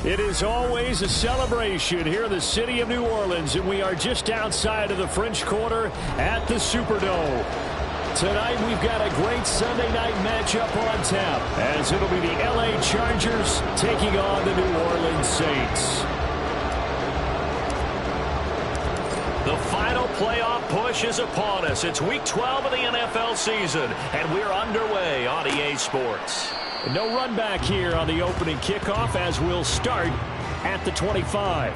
It is always a celebration here in the city of New Orleans, and we are just outside of the French Quarter at the Superdome. Tonight we've got a great Sunday night matchup on tap, as it'll be the LA Chargers taking on the New Orleans Saints. The final playoff push is upon us. It's Week 12 of the NFL season, and we're underway on EA Sports. No run back here on the opening kickoff as we'll start at the 25.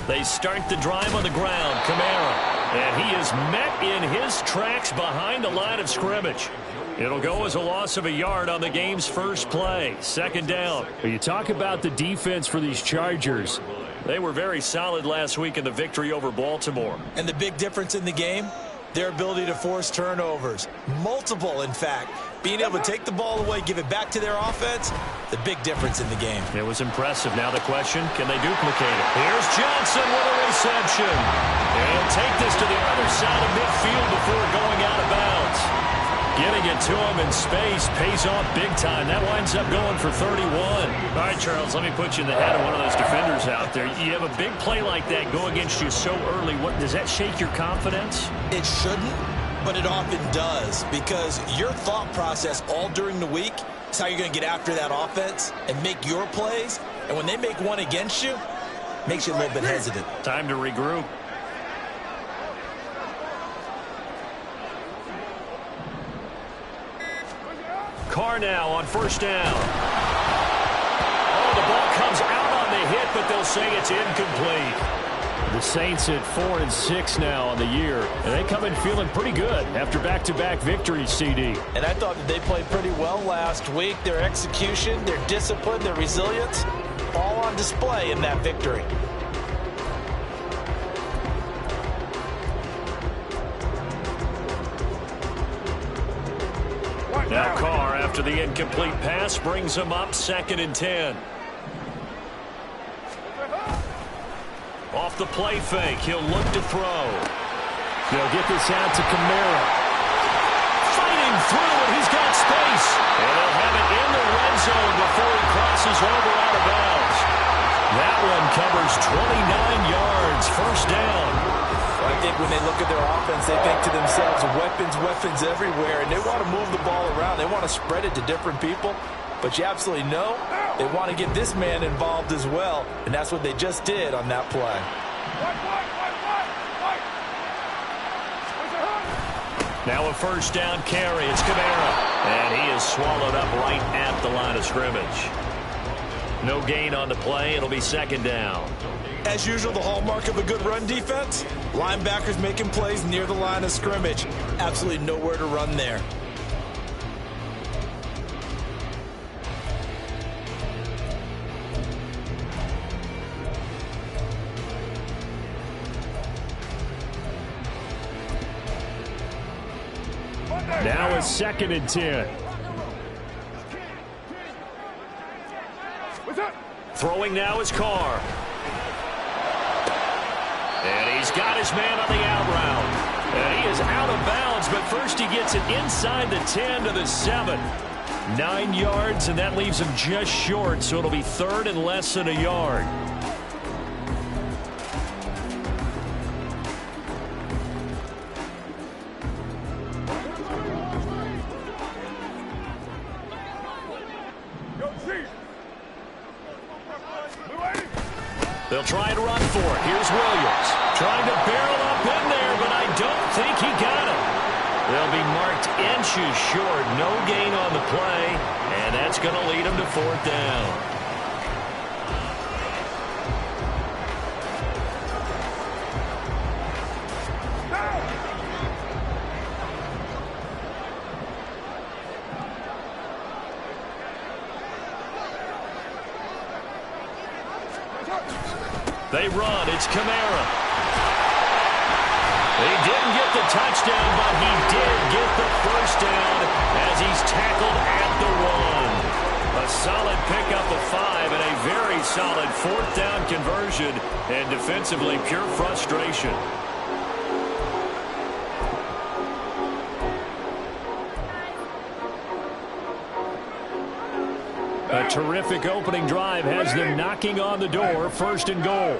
They start the drive on the ground. Kamara. And he is met in his tracks behind the line of scrimmage. It'll go as a loss of a yard on the game's first play. Second down. You talk about the defense for these Chargers. They were very solid last week in the victory over Baltimore. And the big difference in the game? Their ability to force turnovers. Multiple, in fact. Being able to take the ball away, give it back to their offense, the big difference in the game. It was impressive. Now the question, can they duplicate it? Here's Johnson with a reception. And he'll take this to the other side of midfield before going out of bounds. Getting it to him in space pays off big time. That winds up going for 31. All right, Charles, let me put you in the head of one of those defenders out there. You have a big play like that go against you so early. What does that shake your confidence? It shouldn't, but it often does, because your thought process all during the week is how you're going to get after that offense and make your plays. And when they make one against you, it makes you a little bit hesitant. Time to regroup. Carr now on first down. Oh, the ball comes out on the hit, but they'll say it's incomplete. The Saints at 4-6 now on the year, and they come in feeling pretty good after back-to-back victories, CD. And I thought that they played pretty well last week. Their execution, their discipline, their resilience, all on display in that victory. Now Carr, after the incomplete pass, brings him up 2nd and 10. Off the play fake, he'll look to throw. They'll get this out to Kamara. Fighting through, and he's got space. And they'll have it in the red zone before he crosses over out of bounds. That one covers 29 yards, first down. I think when they look at their offense, they think to themselves, weapons everywhere, and they want to move the ball around. They want to spread it to different people, but you absolutely know they want to get this man involved as well, and that's what they just did on that play. Now a first down carry. It's Kamara, and he is swallowed up right at the line of scrimmage. No gain on the play. It'll be 2nd down. As usual, the hallmark of a good run defense, linebackers making plays near the line of scrimmage. Absolutely nowhere to run there. Now it's 2nd and 10. Throwing now is Carr. And he's got his man on the out route. And he is out of bounds, but first he gets it inside the 10 to the 7. 9 yards, and that leaves him just short, so it'll be 3rd and less than a yard. They'll try and run for it. Here's Williams. Trying to barrel up in there, but I don't think he got it. They'll be marked inches short. No gain on the play, and that's going to lead them to fourth down. They run. It's Kamara. He didn't get the touchdown, but he did get the first down as he's tackled at the 1. A solid pickup of 5 and a very solid fourth down conversion, and defensively pure frustration. A terrific opening drive has them knocking on the door, first and goal.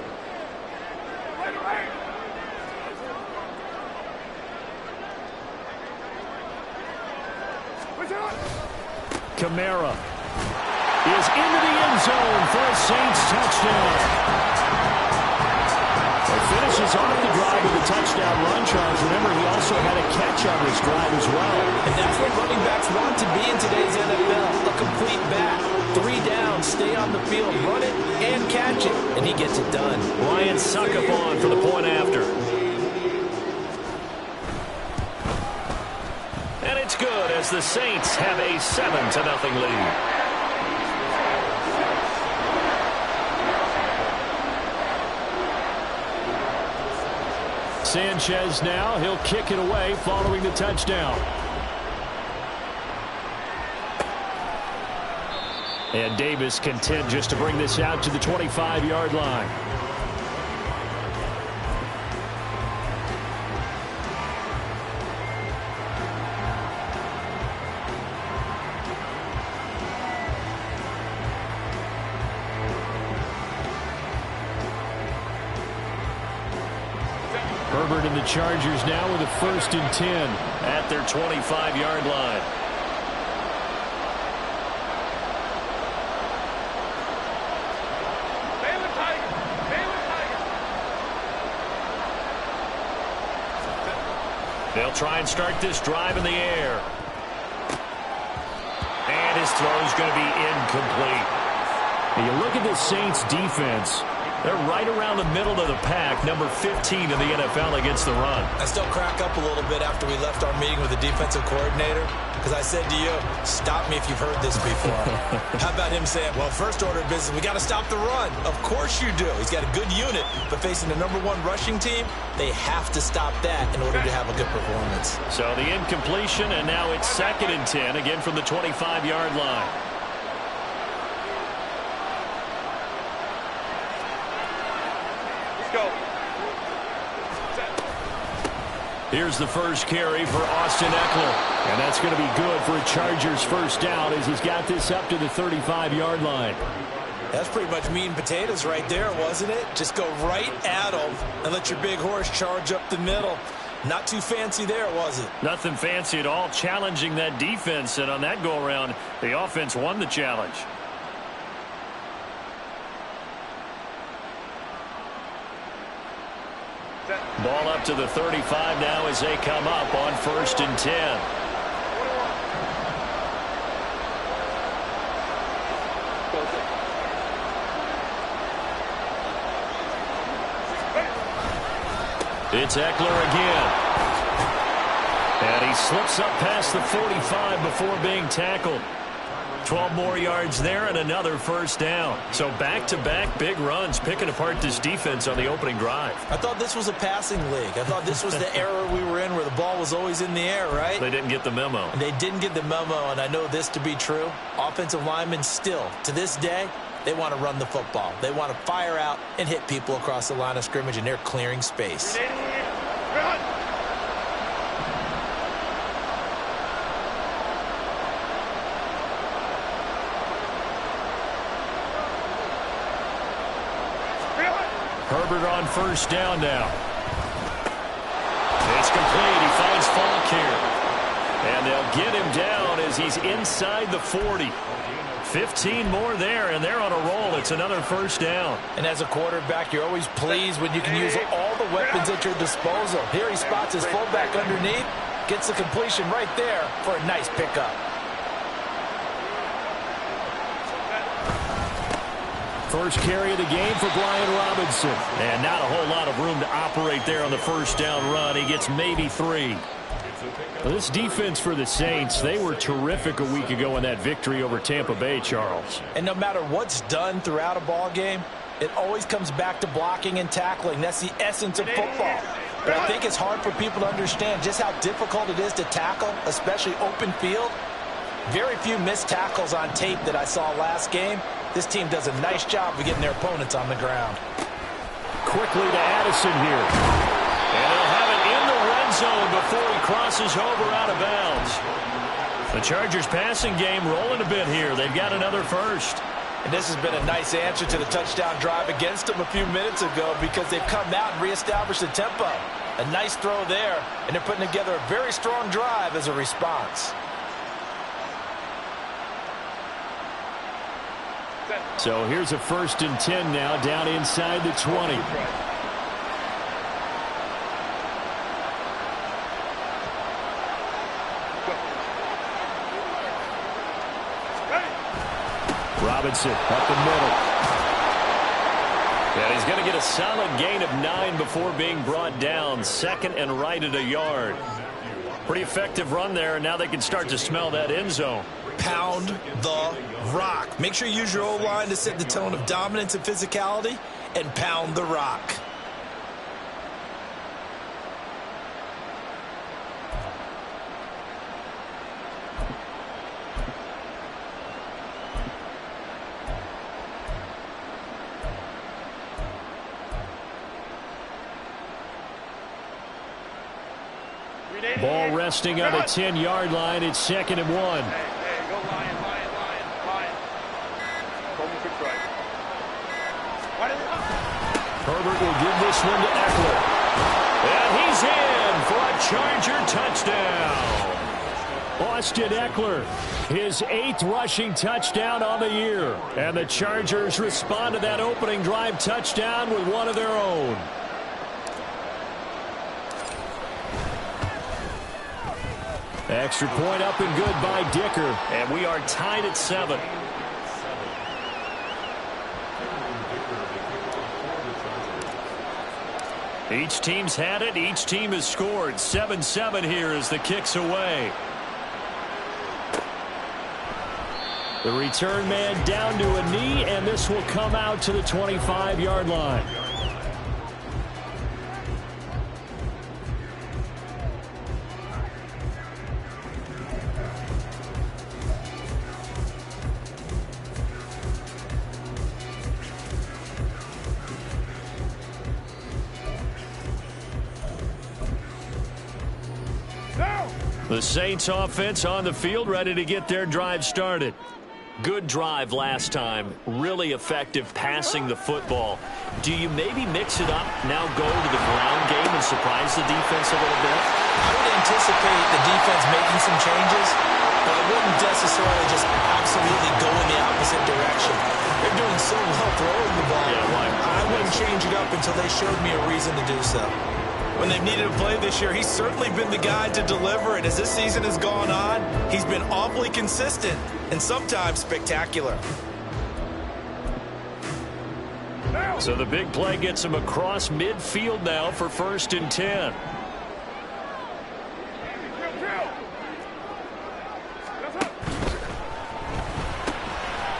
Kamara is into the end zone for a Saints touchdown. He finishes off the drive with a touchdown run, Charles. Remember, he also had a catch on this drive as well. And that's what running backs want to be in today's NFL, a complete back. 3 down, stay on the field, run it, and catch it, and he gets it done. Ryan Suckup for the point after. And it's good as the Saints have a 7-0 lead. Sanchez now, he'll kick it away following the touchdown. And Davis content just to bring this out to the 25-yard line. Herbert and the Chargers now with a 1st and 10 at their 25-yard line. They'll try and start this drive in the air. And his throw's going to be incomplete. Now you look at this Saints defense. They're right around the middle of the pack, number 15 in the NFL against the run. I still crack up a little bit after we left our meeting with the defensive coordinator, because I said to you, stop me if you've heard this before. How about him saying, well, first order of business, we got to stop the run. Of course you do. He's got a good unit, but facing the number 1 rushing team, they have to stop that in order to have a good performance. So the incompletion, and now it's 2nd and 10, again from the 25-yard line. Here's the first carry for Austin Eckler. And that's going to be good for a Chargers first down as he's got this up to the 35-yard line. That's pretty much meat and potatoes right there, wasn't it? Just go right at them and let your big horse charge up the middle. Not too fancy there, was it? Nothing fancy at all, challenging that defense. And on that go-around, the offense won the challenge. Ball up to the 35 now as they come up on 1st and 10. It's Eckler again. And he slips up past the 45 before being tackled. 12 more yards there and another first down. So back-to-back big runs picking apart this defense on the opening drive. I thought this was a passing league. I thought this was the era we were in where the ball was always in the air, right? They didn't get the memo. And they didn't get the memo, and I know this to be true. Offensive linemen still, to this day, they want to run the football. They want to fire out and hit people across the line of scrimmage, and they're clearing space. Herbert on first down now. It's complete. He finds Falk here. And they'll get him down as he's inside the 40. 15 more there, and they're on a roll. It's another first down. And as a quarterback, you're always pleased when you can use all the weapons at your disposal. Here he spots his fullback underneath, gets the completion right there for a nice pickup. First carry of the game for Brian Robinson. And not a whole lot of room to operate there on the first down run. He gets maybe 3. This defense for the Saints, they were terrific a week ago in that victory over Tampa Bay, Charles. And no matter what's done throughout a ball game, it always comes back to blocking and tackling. That's the essence of football. But I think it's hard for people to understand just how difficult it is to tackle, especially open field. Very few missed tackles on tape that I saw last game. This team does a nice job of getting their opponents on the ground. Quickly to Addison here. And he'll have it in the red zone before he crosses over out of bounds. The Chargers passing game rolling a bit here. They've got another first. And this has been a nice answer to the touchdown drive against them a few minutes ago because they've come out and reestablished the tempo. A nice throw there, and they're putting together a very strong drive as a response. So here's a 1st and 10 now, down inside the 20. Robinson up the middle. And he's going to get a solid gain of 9 before being brought down. 2nd and right at a yard. Pretty effective run there, and now they can start to smell that end zone. Pound the rock. Make sure you use your O-line to set the tone of dominance and physicality, and pound the rock. Ball resting on the 10-yard line. It's 2nd and 1. Go Lion, Lion, Lion, Lion. Herbert will give this one to Eckler. And he's in for a Charger touchdown. Austin Eckler, his 8th rushing touchdown on the year. And the Chargers respond to that opening drive touchdown with one of their own. Extra point up and good by Dicker. And we are tied at 7. Each team's had it. Each team has scored. 7-7 here as the kick's away. The return man down to a knee, and this will come out to the 25-yard line. The Saints offense on the field, ready to get their drive started. Good drive last time. Really effective passing the football. Do you maybe mix it up, now go to the ground game and surprise the defense a little bit? I would anticipate the defense making some changes, but I wouldn't necessarily just absolutely go in the opposite direction. They're doing so well throwing the ball. I wouldn't change it up until they showed me a reason to do so. When they've needed to play this year, he's certainly been the guy to deliver. And as this season has gone on, he's been awfully consistent and sometimes spectacular. So the big play gets him across midfield now for 1st and 10.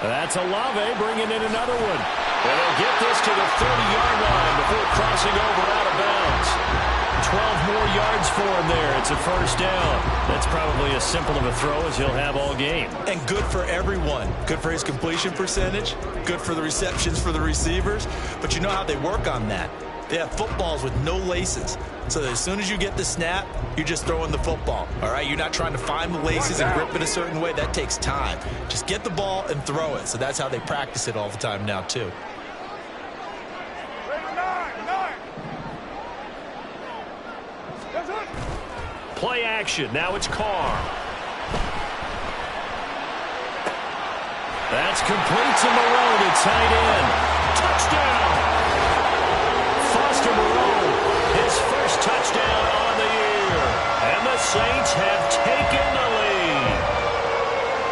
That's Olave bringing in another one. And they'll get this to the 30-yard line before crossing over out of bounds. 12 more yards for him there. It's a 1st down. That's probably as simple of a throw as he'll have all game. And good for everyone. Good for his completion percentage. Good for the receptions for the receivers. But you know how they work on that. They have footballs with no laces. So that as soon as you get the snap, you're just throwing the football. All right? You're not trying to find the laces and grip it a certain way. That takes time. Just get the ball and throw it. So that's how they practice it all the time now, too. Play action. Now it's Carr. That's complete to Moreau, the tight end. Touchdown! Foster Moreau, his first touchdown on the year. And the Saints have taken the lead.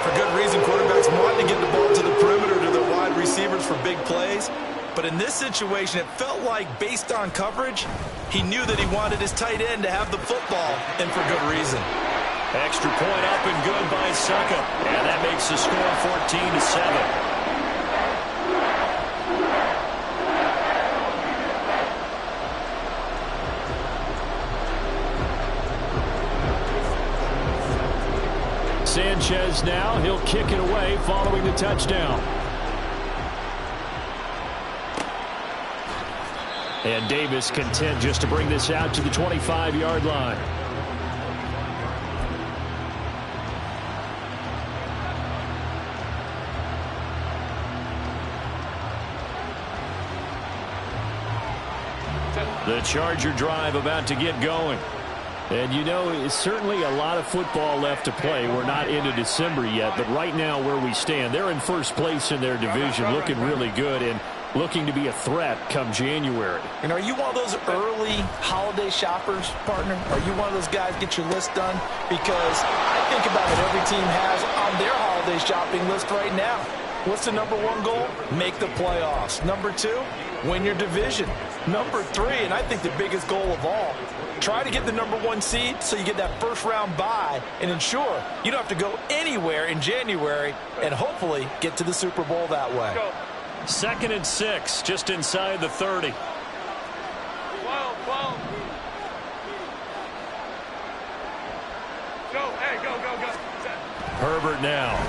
For good reason, quarterbacks want to get the ball to the perimeter to their wide receivers for big plays. But in this situation, it felt like, based on coverage, he knew that he wanted his tight end to have the football, and for good reason. Extra point up and good by Suckup. And that makes the score 14-7. Sanchez now, he'll kick it away following the touchdown. And Davis content just to bring this out to the 25-yard line. The Charger drive about to get going. And, you know, it's certainly a lot of football left to play. We're not into December yet, but right now where we stand, they're in first place in their division, looking really good and looking to be a threat come January. And are you one of those early holiday shoppers, partner? Are you one of those guys get your list done? Because I think about what every team has on their holiday shopping list right now. What's the number one goal? Make the playoffs. Number two, win your division. Number three, and I think the biggest goal of all, try to get the number one seed so you get that first round bye and ensure you don't have to go anywhere in January and hopefully get to the Super Bowl that way. 2nd and 6, just inside the 30. 12. Go, hey, go. Herbert now.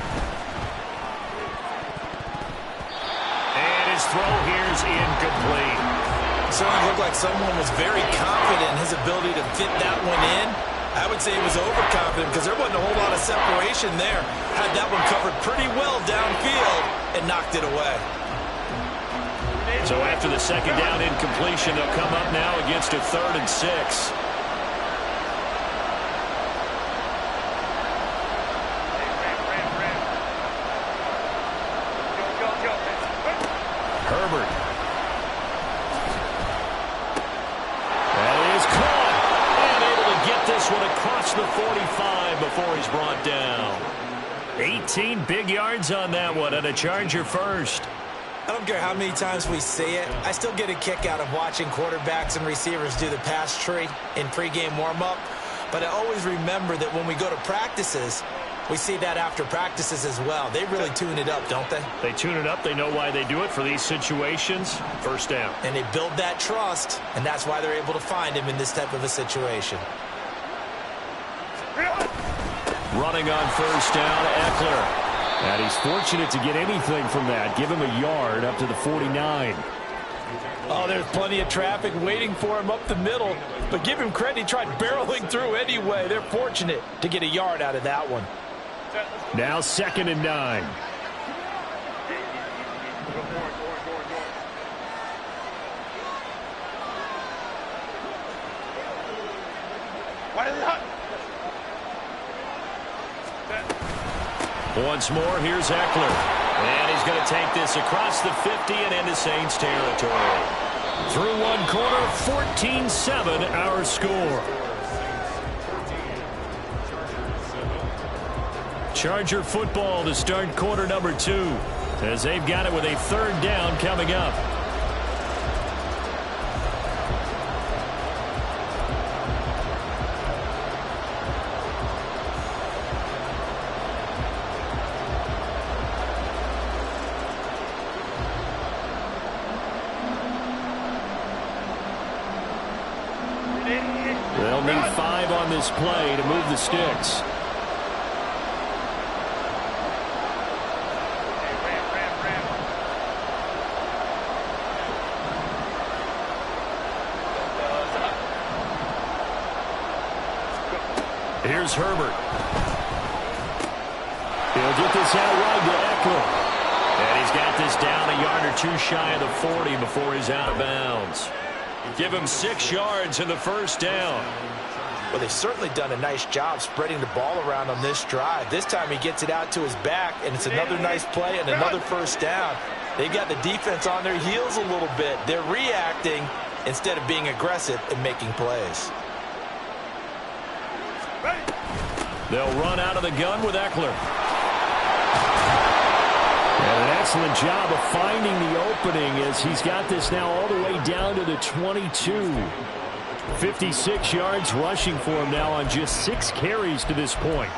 And his throw here's incomplete. Certainly looked like someone was very confident in his ability to fit that one in. I would say he was overconfident because there wasn't a whole lot of separation there. Had that one covered pretty well downfield and knocked it away. So after the second down incompletion, they'll come up now against a 3rd and 6. Herbert. That is caught. And able to get this one across the 45 before he's brought down. 18 big yards on that one, and a Charger first. I don't care how many times we say it, I still get a kick out of watching quarterbacks and receivers do the pass tree in pregame warm-up. But I always remember that when we go to practices, we see that after practices as well. They really tune it up, don't they? They tune it up. They know why they do it for these situations. First down. And they build that trust, and that's why they're able to find him in this type of a situation. Running on first down, Eckler. And he's fortunate to get anything from that. Give him a yard up to the 49. Oh, there's plenty of traffic waiting for him up the middle. But give him credit, he tried barreling through anyway. They're fortunate to get a yard out of that one. Now 2nd and 9. Once more, here's Eckler. And he's going to take this across the 50 and into Saints territory. Through one quarter, 14-7 our score. Charger football to start quarter number 2 as they've got it with a 3rd down coming up. They'll need 5 on this play to move the sticks. Here's Herbert. He'll get this out wide to Eckler. And he's got this down a yard or 2 shy of the 40 before he's out of bounds. Give him 6 yards in the first down. Well, they've certainly done a nice job spreading the ball around on this drive. This time he gets it out to his back, and it's another nice play and another first down. They've got the defense on their heels a little bit. They're reacting instead of being aggressive and making plays. They'll run out of the gun with Eckler. And an excellent job of finding the opening as he's got this now all the way down to the 22. 56 yards rushing for him now on just 6 carries to this point.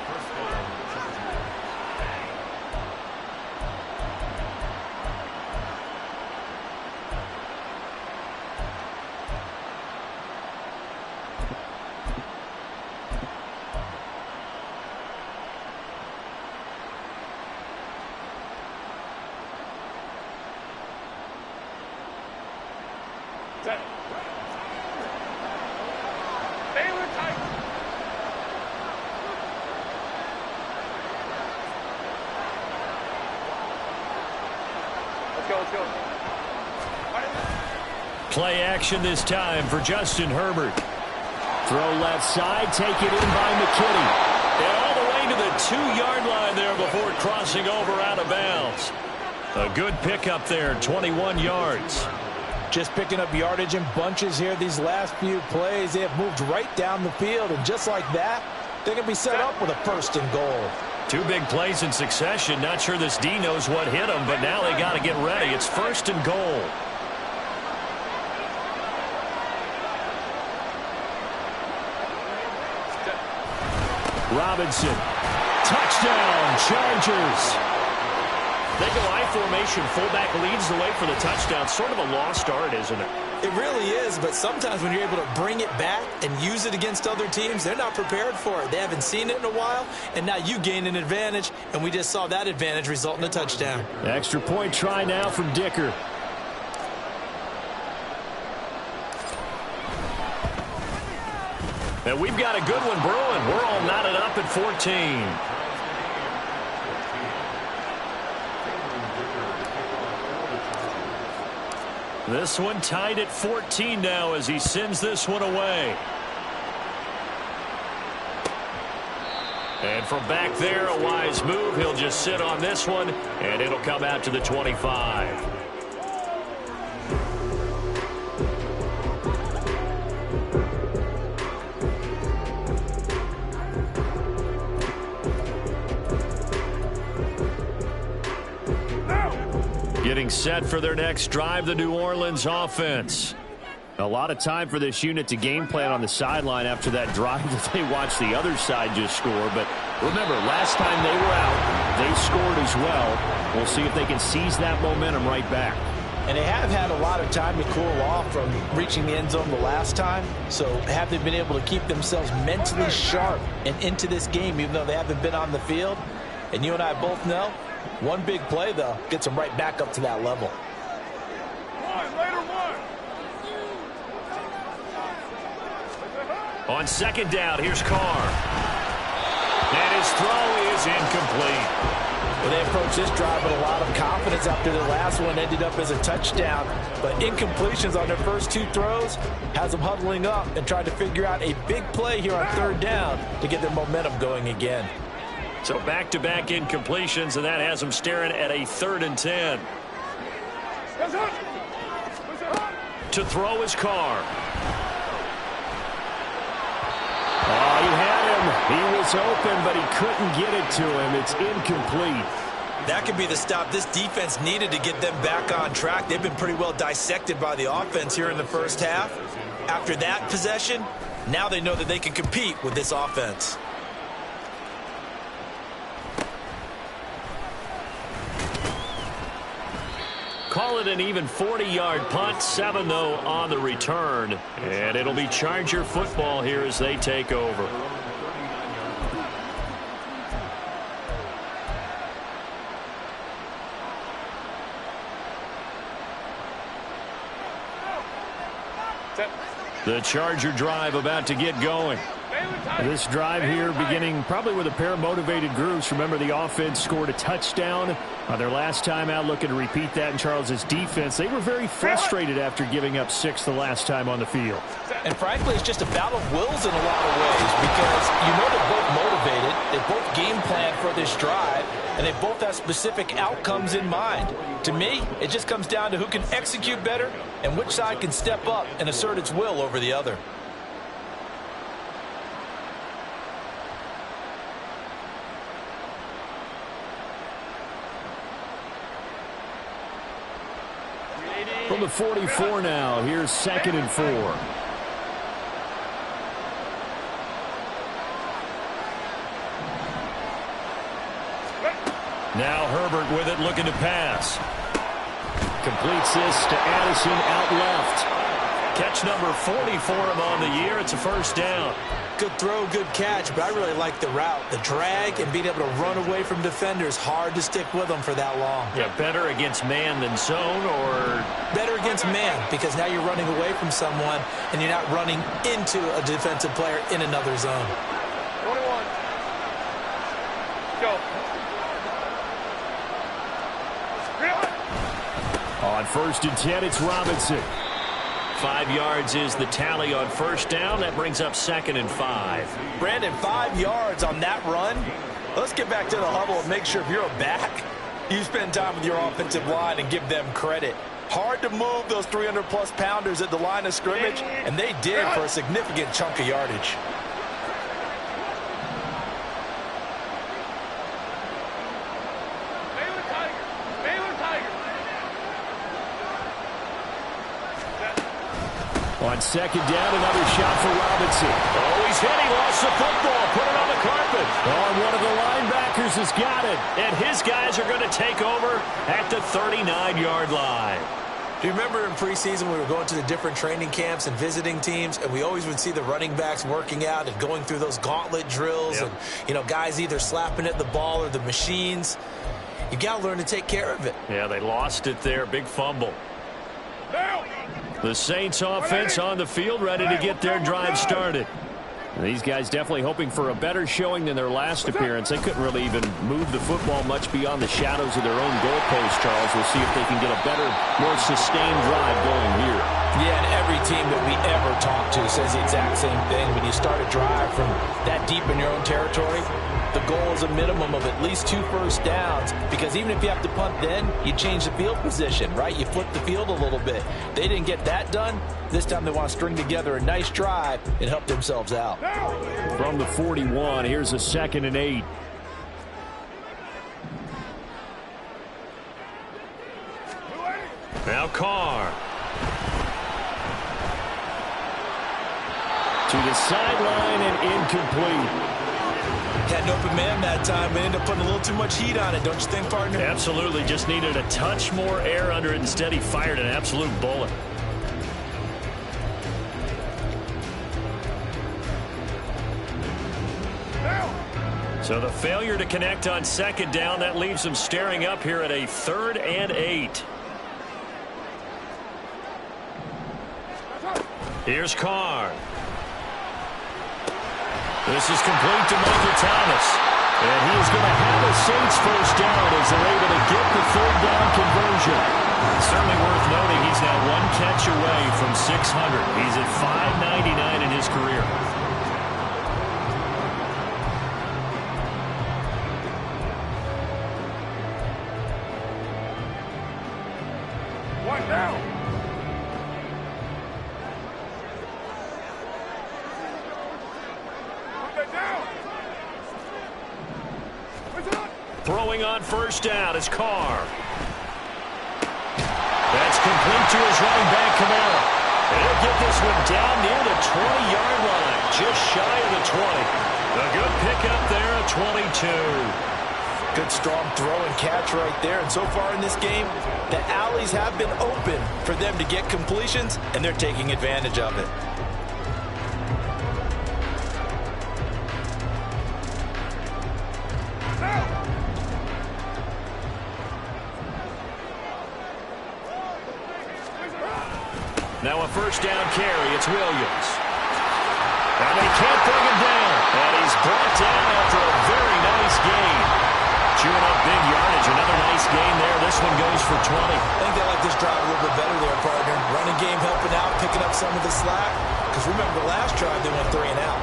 Play action this time for Justin Herbert. Throw left side, take it in by McKinney. And all the way to the 2-yard line there before crossing over out of bounds. A good pickup there, 21 yards. Just picking up yardage in bunches here. These last few plays, they have moved right down the field. And just like that, they can be set up with a 1st and goal. 2 big plays in succession. Not sure this D knows what hit him, but now they got to get ready. It's 1st and goal. Robinson. Touchdown, Chargers. They go I formation. Fullback leads the way for the touchdown. Sort of a lost art, isn't it? It really is, but sometimes when you're able to bring it back and use it against other teams, they're not prepared for it. They haven't seen it in a while, and now you gain an advantage, and we just saw that advantage result in a touchdown. Extra point try now from Dicker. And we've got a good one brewing. We're all knotted up at 14. This one tied at 14 now as he sends this one away. And from back there, a wise move. He'll just sit on this one, and it'll come out to the 25. Getting set for their next drive, the New Orleans offense. A lot of time for this unit to game plan on the sideline after that drive that they watched the other side just score. But remember, last time they were out, they scored as well. We'll see if they can seize that momentum right back. And they have had a lot of time to cool off from reaching the end zone the last time. So have they been able to keep themselves mentally sharp and into this game, even though they haven't been on the field? And you and I both know, one big play, though, gets them right back up to that level. On 2nd down, here's Carr. And his throw is incomplete. Well, they approached this drive with a lot of confidence after the last one ended up as a touchdown. But incompletions on their first 2 throws has them huddling up and trying to figure out a big play here on 3rd down to get their momentum going again. So back-to-back incompletions, and that has them staring at a 3rd and 10. To throw is Carr. Oh, he had him. He was open, but he couldn't get it to him. It's incomplete. That could be the stop this defense needed to get them back on track. They've been pretty well dissected by the offense here in the first half. After that possession, now they know that they can compete with this offense. Call it an even 40-yard punt, 7 though on the return. And it'll be Charger football here as they take over. The Charger drive about to get going. This drive here beginning probably with a pair of motivated groups. Remember, the offense scored a touchdown on their last time out, looking to repeat that in Charles's defense. They were very frustrated after giving up 6 the last time on the field. And frankly, it's just a battle of wills in a lot of ways because you know they're both motivated. They both game plan for this drive, and they both have specific outcomes in mind. To me, it just comes down to who can execute better and which side can step up and assert its will over the other. From the 44 now, here's 2nd and 4. Now Herbert with it, looking to pass. Completes this to Addison out left. Catch number 40 for him on the year. It's a first down. Good throw, good catch, but I really like the route. The drag and being able to run away from defenders, hard to stick with them for that long. Yeah, better against man than zone, or? Better against man, because now you're running away from someone and you're not running into a defensive player in another zone. 21. Go. On 1st and 10, it's Robinson. 5 yards is the tally on first down. That brings up 2nd and 5. Brandon, 5 yards on that run. Let's get back to the huddle and make sure if you're a back, you spend time with your offensive line and give them credit. Hard to move those 300-plus pounders at the line of scrimmage, and they did for a significant chunk of yardage. On 2nd down, another shot for Robinson. Oh, he's hit. He lost the football. Put it on the carpet. Oh, and one of the linebackers has got it. And his guys are going to take over at the 39-yard line. Do you remember in preseason we were going to the different training camps and visiting teams, and we always would see the running backs working out and going through those gauntlet drills, and, you know, guys either slapping at the ball or the machines. You got to learn to take care of it. Yeah, they lost it there. Big fumble. The Saints offense on the field, ready to get their drive started. These guys definitely hoping for a better showing than their last appearance. They couldn't really even move the football much beyond the shadows of their own goalpost, Charles. We'll see if they can get a better, more sustained drive going here. Yeah, and every team that we ever talk to says the exact same thing. When you start a drive from that deep in your own territory, the goal is a minimum of at least 2 first downs, because even if you have to punt then, you change the field position, right? You flip the field a little bit. They didn't get that done. This time they want to string together a nice drive and help themselves out. From the 41, here's a 2nd and 8. Now Carr. To the sideline and incomplete. Had an open man that time, but ended up putting a little too much heat on it, don't you think, partner? Absolutely. Just needed a touch more air under it. Instead, he fired an absolute bullet. So the failure to connect on 2nd down, that leaves them staring up here at a 3rd and 8. Here's Carr. This is complete to Michael Thomas. And he is going to have a Saints first down as they're able to get the 3rd down conversion. Certainly worth noting he's now 1 catch away from 600. He's at 599 in his career. One down. Throwing on first down is Carr. That's complete to his running back, Kamara. He'll get this one down near the 20-yard line, just shy of the 20. A good pickup there at 22. Good strong throw and catch right there. And so far in this game, the alleys have been open for them to get completions, and they're taking advantage of it. Now a first down carry. It's Williams. And they can't bring him down. And he's brought down after a very nice gain. Chewing up big yardage. Another nice gain there. This one goes for 20. I think they like this drive a little bit better there, partner. Running game helping out, picking up some of the slack. Because remember, the last drive they went 3 and out.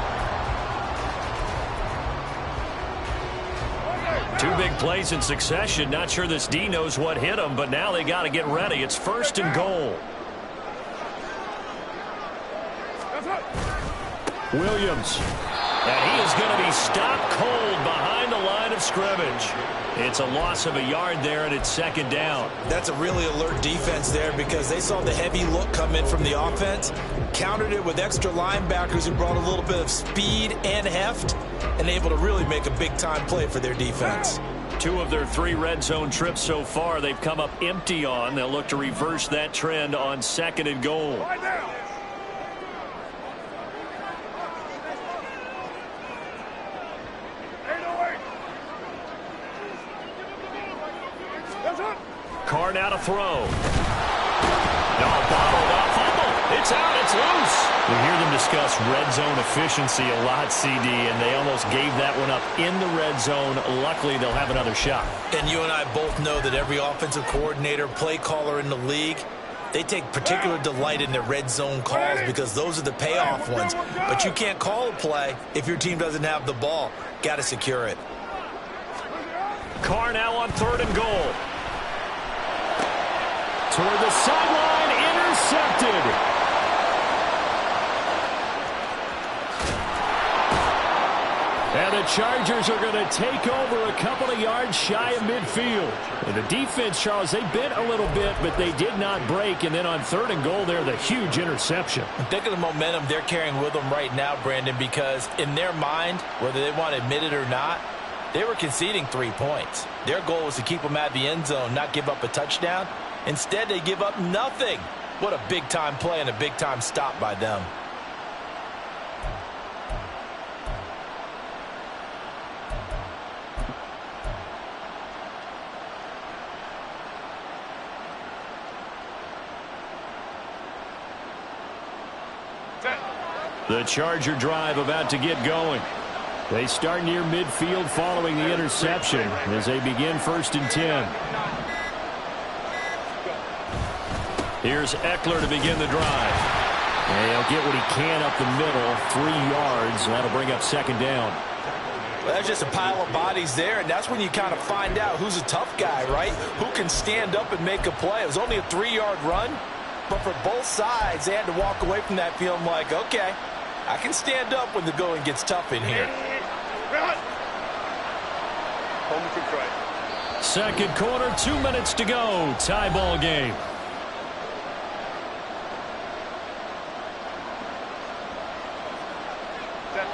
Two big plays in succession. Not sure this D knows what hit him, but now they got to get ready. It's 1st and goal. Williams. And he is going to be stopped cold behind the line of scrimmage. It's a loss of a yard there, and it's 2nd down. That's a really alert defense there because they saw the heavy look come in from the offense, countered it with extra linebackers who brought a little bit of speed and heft, and able to really make a big-time play for their defense. 2 of their 3 red zone trips so far they've come up empty on. They'll look to reverse that trend on 2nd and goal. Carr now to throw. No, bottled up, fumble. It's out, it's loose. We hear them discuss red zone efficiency a lot, CD, and they almost gave that one up in the red zone. Luckily, they'll have another shot. And you and I both know that every offensive coordinator, play caller in the league, they take particular delight in their red zone calls because those are the payoff ones. But you can't call a play if your team doesn't have the ball. Got to secure it. Carr now on 3rd and goal. Toward the sideline, intercepted. And the Chargers are going to take over a couple of yards shy of midfield. And the defense, Charles, they bent a little bit, but they did not break. And then on 3rd and goal there, the huge interception. Think of the momentum they're carrying with them right now, Brandon, because in their mind, whether they want to admit it or not, they were conceding 3 points. Their goal was to keep them at the end zone, not give up a touchdown. Instead, they give up nothing. What a big-time play and a big-time stop by them. The Charger drive about to get going. They start near midfield following the interception as they begin 1st and 10. Here's Eckler to begin the drive. And he'll get what he can up the middle, 3 yards. That'll bring up 2nd down. Well, that's just a pile of bodies there, and that's when you kind of find out who's a tough guy, right? Who can stand up and make a play. It was only a 3-yard run, but for both sides, they had to walk away from that feeling like, okay, I can stand up when the going gets tough in here. 2nd quarter, 2 minutes to go. Tie ball game.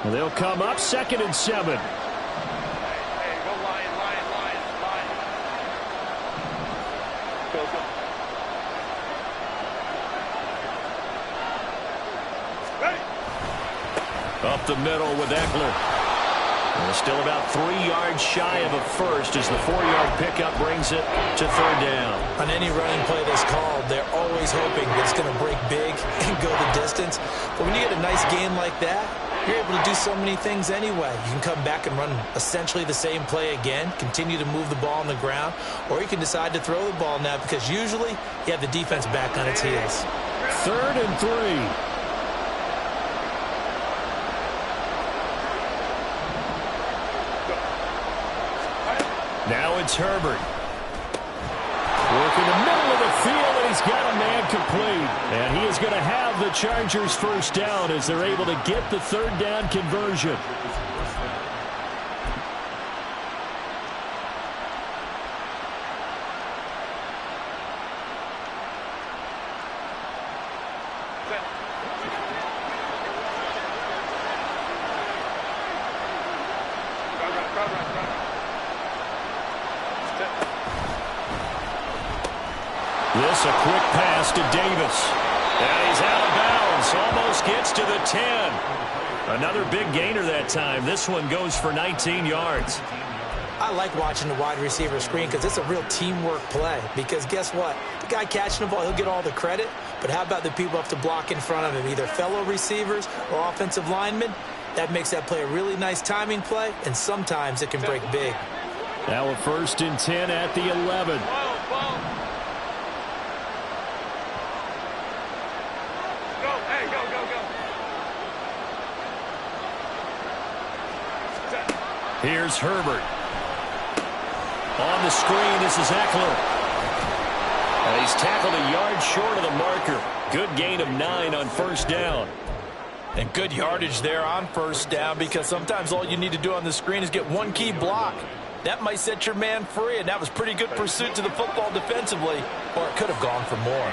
They'll come up 2nd and 7. Up the middle with Eckler. And still about 3 yards shy of a first as the 4-yard pickup brings it to 3rd down. On any running play that's called, they're always hoping that it's going to break big and go the distance. But when you get a nice gain like that, you're able to do so many things anyway. You can come back and run essentially the same play again, continue to move the ball on the ground, or you can decide to throw the ball now because usually you have the defense back on its heels. 3rd and 3. Now it's Herbert. Working the middle of the field, and he's got a man complete. And he is going to have the Chargers 1st down as they're able to get the 3rd down conversion. This a quick pass to Davis. And he's out of bounds. Almost gets to the 10. Another big gainer that time. This one goes for 19 yards. I like watching the wide receiver screen because it's a real teamwork play. Because guess what? The guy catching the ball, he'll get all the credit. But how about the people who have to block in front of him, either fellow receivers or offensive linemen? That makes that play a really nice timing play, and sometimes it can break big. Now a 1st and 10 at the 11. Here's Herbert. On the screen, this is Eckler. And he's tackled a yard short of the marker. Good gain of 9 on 1st down. And good yardage there on 1st down, because sometimes all you need to do on the screen is get one key block. That might set your man free, and that was pretty good pursuit to the football defensively, or it could have gone for more.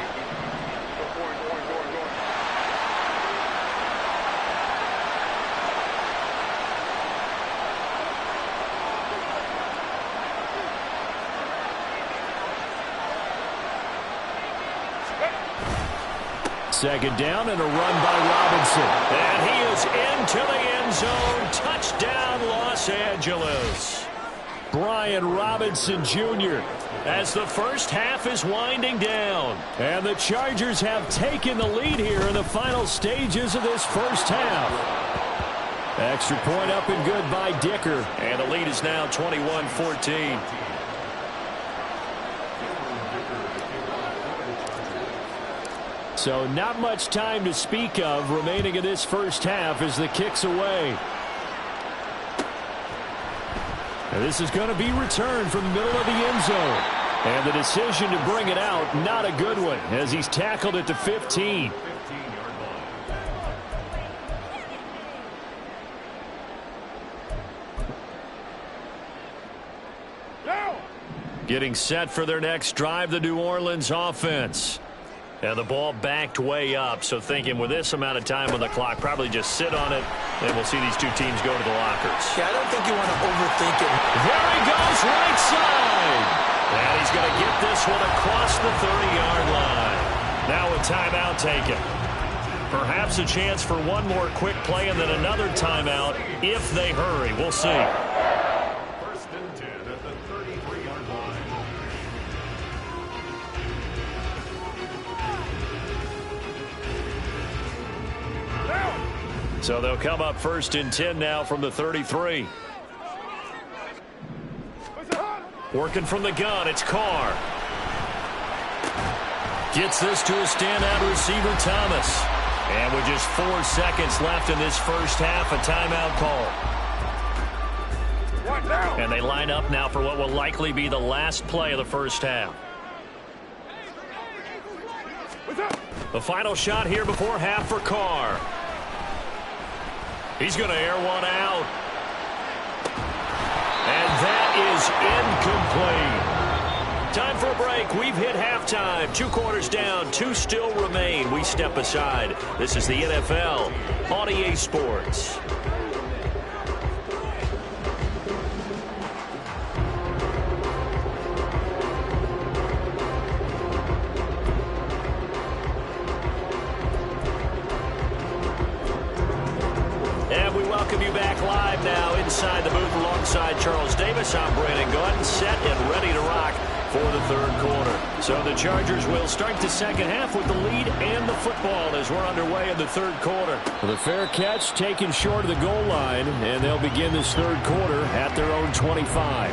Second down and a run by Robinson. And he is into the end zone. Touchdown, Los Angeles. Brian Robinson Jr. as the first half is winding down. And the Chargers have taken the lead here in the final stages of this first half. Extra point up and good by Dicker. And the lead is now 21-14. So not much time to speak of remaining in this first half as the kick's away. And this is going to be returned from the middle of the end zone. And the decision to bring it out, not a good one, as he's tackled at the 15. Getting set for their next drive, the New Orleans offense. And the ball backed way up, so thinking with this amount of time on the clock, probably just sit on it, and we'll see these two teams go to the lockers. Yeah, I don't think you want to overthink it. There he goes, right side. And he's going to get this one across the 30-yard line. Now a timeout taken. Perhaps a chance for one more quick play and then another timeout if they hurry. We'll see. 1st and 10 at the 33-yard line. So they'll come up 1st and 10 now from the 33. Working from the gun, it's Carr. Gets this to a standout receiver, Thomas. And with just 4 seconds left in this first half, a timeout call. And they line up now for what will likely be the last play of the first half. The final shot here before half for Carr. He's going to air one out. And that is incomplete. Time for a break. We've hit halftime. 2 quarters down. 2 still remain. We step aside. This is the NFL on EA Sports. Welcome you back live now inside the booth alongside Charles Davis. I'm Brandon Gordon, set and ready to rock for the 3rd quarter. So the Chargers will start the second half with the lead and the football as we're underway in the 3rd quarter. The fair catch taken short of the goal line, and they'll begin this 3rd quarter at their own 25.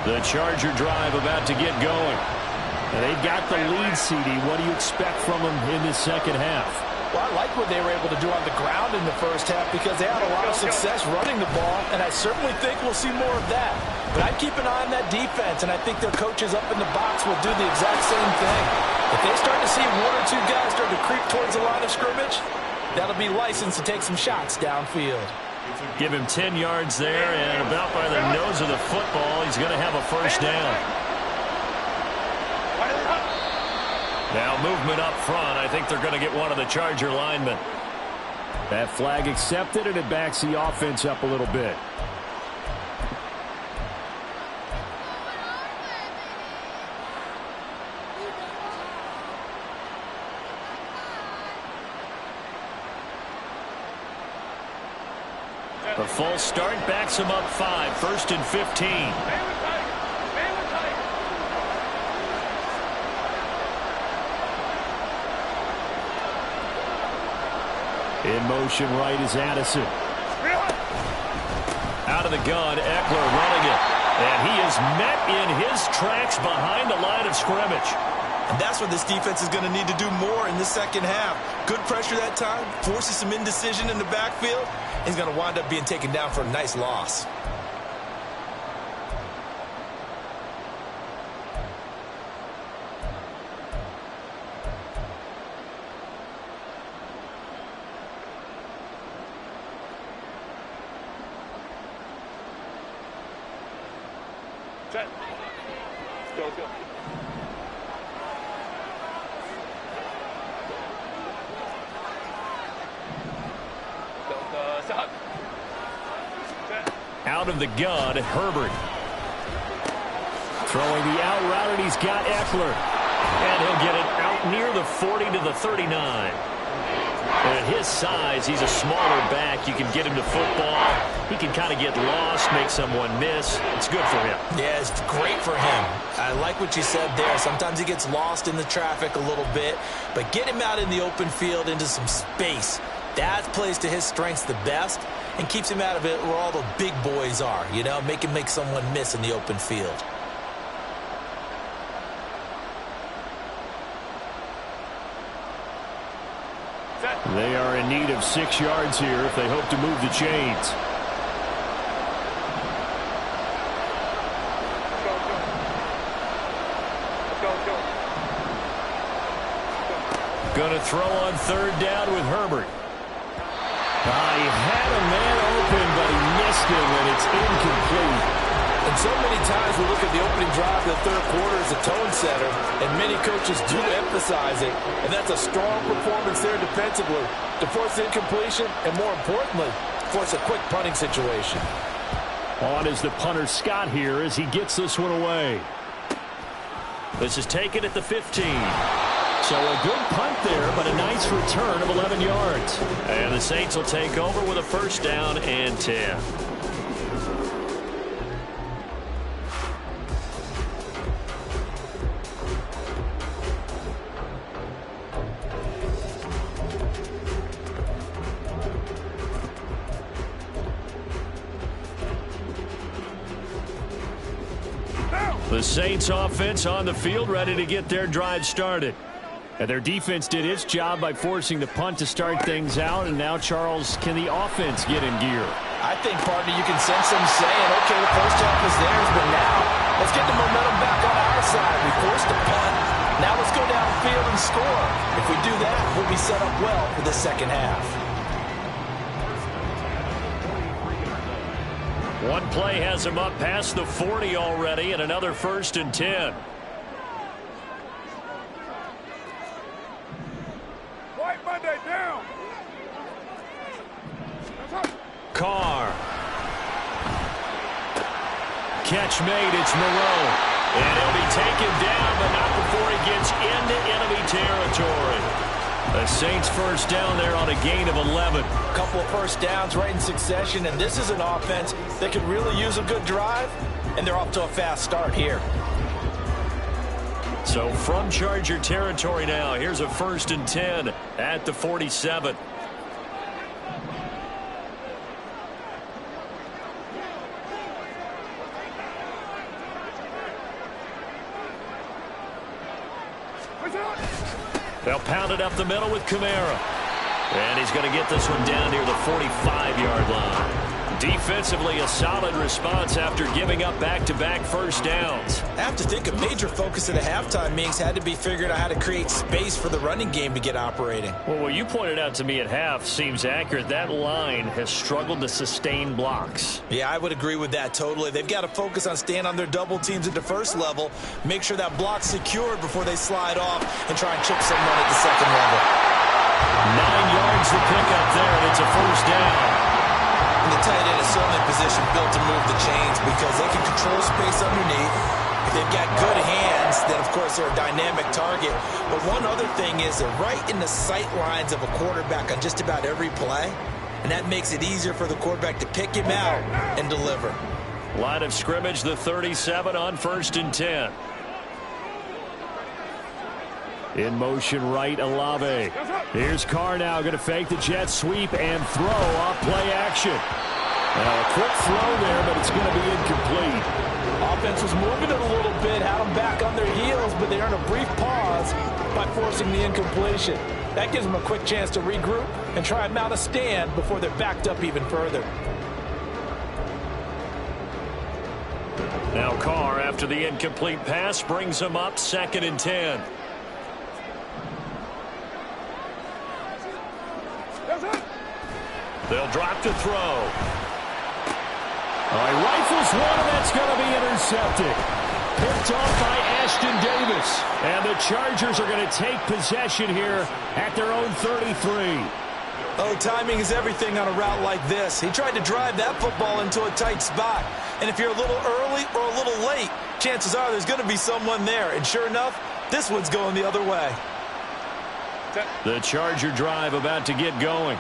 The Charger drive about to get going. And they've got the lead, CD. What do you expect from them in this second half? Well, I like what they were able to do on the ground in the first half because they had a lot of success running the ball, and I certainly think we'll see more of that. But I'd keep an eye on that defense, and I think their coaches up in the box will do the exact same thing. If they start to see 1 or 2 guys start to creep towards the line of scrimmage, that'll be licensed to take some shots downfield. Give him 10 yards there, and about by the nose of the football, he's going to have a first down. Now movement up front. I think they're going to get one of the Charger linemen. That flag accepted, and it backs the offense up a little bit. The false start backs him up 5. 1st and 15. In motion right is Addison. Out of the gun, Eckler running it. And he is met in his tracks behind the line of scrimmage. And that's what this defense is going to need to do more in the second half. Good pressure that time, forces some indecision in the backfield. He's going to wind up being taken down for a nice loss. Set. Go, go. Stop. Set. Out of the gun, Herbert. Throwing the out route, and he's got Eckler. And he'll get it out near the 40 to the 39. And at his size, he's a smaller back. You can get him to football. He can kind of get lost, make someone miss. It's good for him. Yeah, it's great for him. I like what you said there. Sometimes he gets lost in the traffic a little bit, but get him out in the open field into some space. That plays to his strengths the best and keeps him out of it where all the big boys are, you know, make him make someone miss in the open field. They are in need of 6 yards here if they hope to move the chains. Going to throw on third down with Herbert. He had a man open, but he missed him, and it's incomplete. And so many times we look at the opening drive of the third quarter as a tone setter, and many coaches do emphasize it. And that's a strong performance there defensively to force incompletion and, more importantly, force a quick punting situation. On is the punter Scott here as he gets this one away. This is taken at the 15. So a good punt there, but a nice return of 11 yards. And the Saints will take over with a first down and 10. The Saints offense on the field, ready to get their drive started. And their defense did its job by forcing the punt to start things out. And now, Charles, can the offense get in gear? I think, partner, you can sense them saying, okay, the first half is theirs, but now let's get the momentum back on our side. We forced a punt. Now let's go downfield and score. If we do that, we'll be set up well for the second half. One play has him up past the 40 already, and another first and 10. White Monday down. Carr. Catch made, it's Moreau. And he'll be taken down, but not before he gets into enemy territory. The Saints first down there on a gain of 11. A couple of first downs right in succession, and this is an offense that could really use a good drive, and they're off to a fast start here. So from Charger territory now, here's a first and 10 at the 47. They'll pound it up the middle with Kamara. And he's going to get this one down near the 45-yard line. Defensively, a solid response after giving up back-to-back first downs. I have to think a major focus of the halftime meetings had to be figuring out how to create space for the running game to get operating. Well, what you pointed out to me at half seems accurate. That line has struggled to sustain blocks. Yeah, I would agree with that totally. They've got to focus on staying on their double teams at the first level, make sure that block's secured before they slide off and try and chip someone at the second level. 9 yards to pick up there, and it's a first down. And the tight end is certainly in position built to move the chains because they can control space underneath. If they've got good hands, then of course they're a dynamic target. But one other thing is they're right in the sight lines of a quarterback on just about every play. And that makes it easier for the quarterback to pick him out and deliver. Line of scrimmage, the 37 on first and 10. In motion right, Olave. Here's Carr now going to fake the jet sweep and throw off play action. A quick throw there, but it's going to be incomplete. Offense was moving it a little bit, had them back on their heels, but they earned a brief pause by forcing the incompletion. That gives them a quick chance to regroup and try and mount a stand before they're backed up even further. Now Carr, after the incomplete pass, brings them up 2nd and 10. They'll drop to throw. He rifles one, and that's going to be intercepted. Picked off by Ashton Davis. And the Chargers are going to take possession here at their own 33. Oh, timing is everything on a route like this. He tried to drive that football into a tight spot. And if you're a little early or a little late, chances are there's going to be someone there. And sure enough, this one's going the other way. The Charger drive about to get going.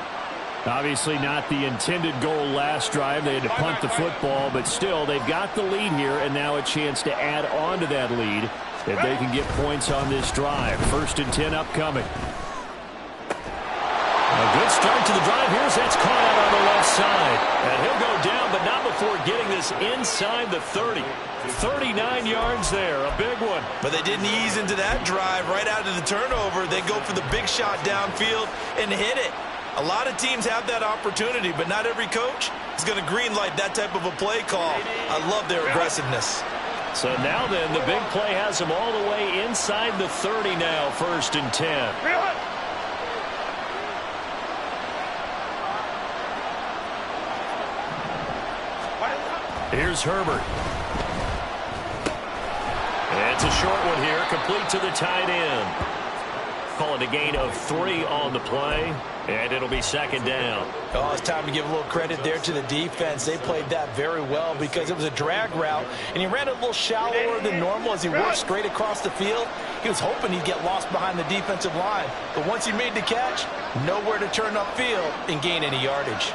Obviously not the intended goal last drive. They had to punt the football, but still, they've got the lead here, and now a chance to add on to that lead if they can get points on this drive. 1st and 10 upcoming. A good start to the drive. Here's that's caught out on the left side. And he'll go down, but not before getting this inside the 30. 39 yards there, a big one. But they didn't ease into that drive right out of the turnover. They go for the big shot downfield and hit it. A lot of teams have that opportunity, but not every coach is going to greenlight that type of a play call. I love their aggressiveness. So now then, the big play has them all the way inside the 30 now, 1st and 10. Here's Herbert. It's a short one here, complete to the tight end. Call it a gain of 3 on the play, and it'll be 2nd down. Oh, it's time to give a little credit there to the defense. They played that very well because it was a drag route, and he ran a little shallower than normal as he worked straight across the field. He was hoping he'd get lost behind the defensive line, but once he made the catch, nowhere to turn upfield and gain any yardage.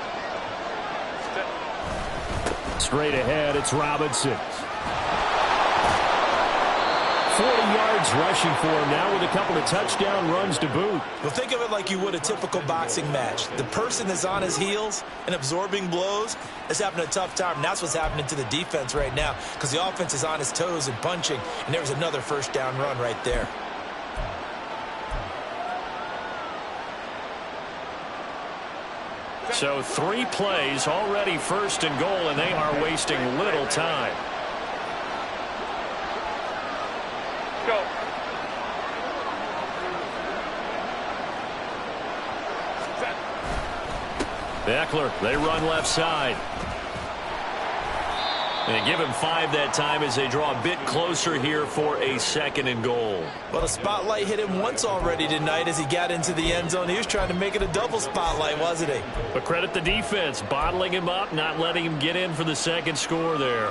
Straight ahead, it's Robinson. 40 yards rushing for him now with a couple of touchdown runs to boot. Well, think of it like you would a typical boxing match. The person is on his heels and absorbing blows is having a tough time. And that's what's happening to the defense right now because the offense is on his toes and punching. And there was another 1st down run right there. So 3 plays already 1st and goal, and they are wasting little time. Go. Eckler, they run left side. They give him 5 that time as they draw a bit closer here for a 2nd and goal. Well, the spotlight hit him once already tonight as he got into the end zone. He was trying to make it a double spotlight, wasn't he? But credit the defense, bottling him up, not letting him get in for the 2nd score there.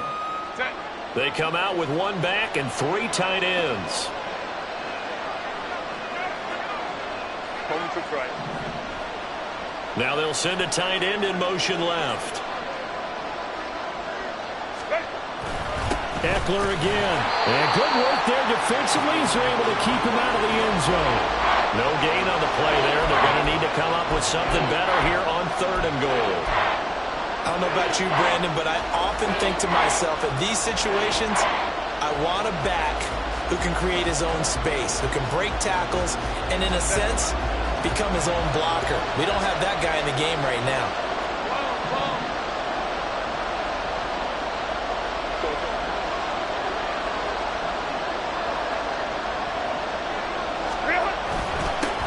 They come out with 1 back and 3 tight ends. Now they'll send a tight end in motion left. Eckler again. And good work there defensively as they're able to keep him out of the end zone. No gain on the play there. They're going to need to come up with something better here on 3rd and goal. I don't know about you, Brandon, but I often think to myself, in these situations, I want a back who can create his own space, who can break tackles, and in a sense, become his own blocker. We don't have that guy in the game right now.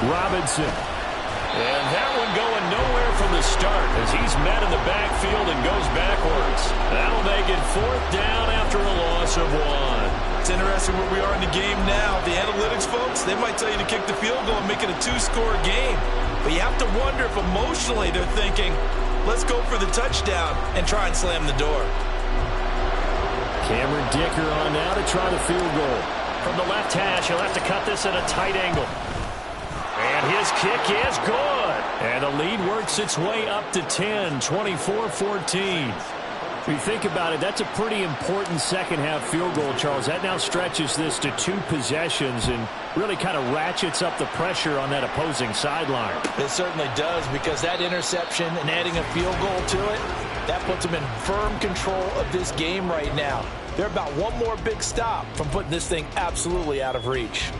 Robinson. And that one going nowhere from the start as he's met in the backfield and goes backwards. That'll make it 4th down after a loss of 1. It's interesting where we are in the game now. The analytics folks, they might tell you to kick the field goal and make it a 2-score game. But you have to wonder if emotionally they're thinking, let's go for the touchdown and try and slam the door. Cameron Dicker on now to try the field goal. From the left hash, he'll have to cut this at a tight angle. And his kick is good. And the lead works its way up to 10, 24-14. If you think about it, that's a pretty important second-half field goal, Charles. That now stretches this to 2 possessions and really kind of ratchets up the pressure on that opposing sideline. It certainly does, because that interception and adding a field goal to it, that puts them in firm control of this game right now. They're about one more big stop from putting this thing absolutely out of reach.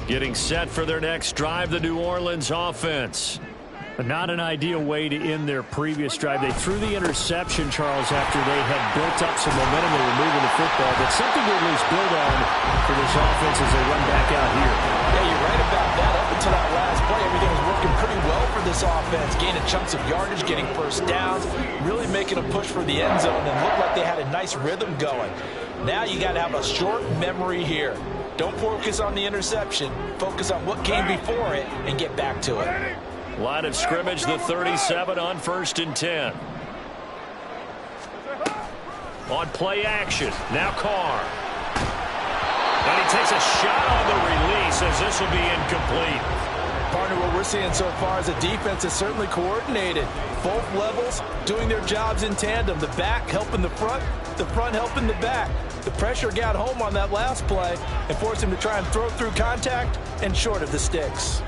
Getting set for their next drive, the New Orleans offense. Not an ideal way to end their previous drive. They threw the interception, Charles, after they had built up some momentum. They were moving the football, but something to at least build on for this offense as they run back out here. Yeah, you're right about that. Up until that last play, everything was working pretty well for this offense. Gaining chunks of yardage, getting first downs, really making a push for the end zone, and looked like they had a nice rhythm going. Now you got to have a short memory here. Don't focus on the interception. Focus on what came before it and get back to it. Line of scrimmage, the 37 on 1st and 10. On play action, now Carr. And he takes a shot on the release as this will be incomplete. Partner, what we're seeing so far is the defense is certainly coordinated. Both levels doing their jobs in tandem. The back helping the front helping the back. The pressure got home on that last play and forced him to try and throw through contact and short of the sticks.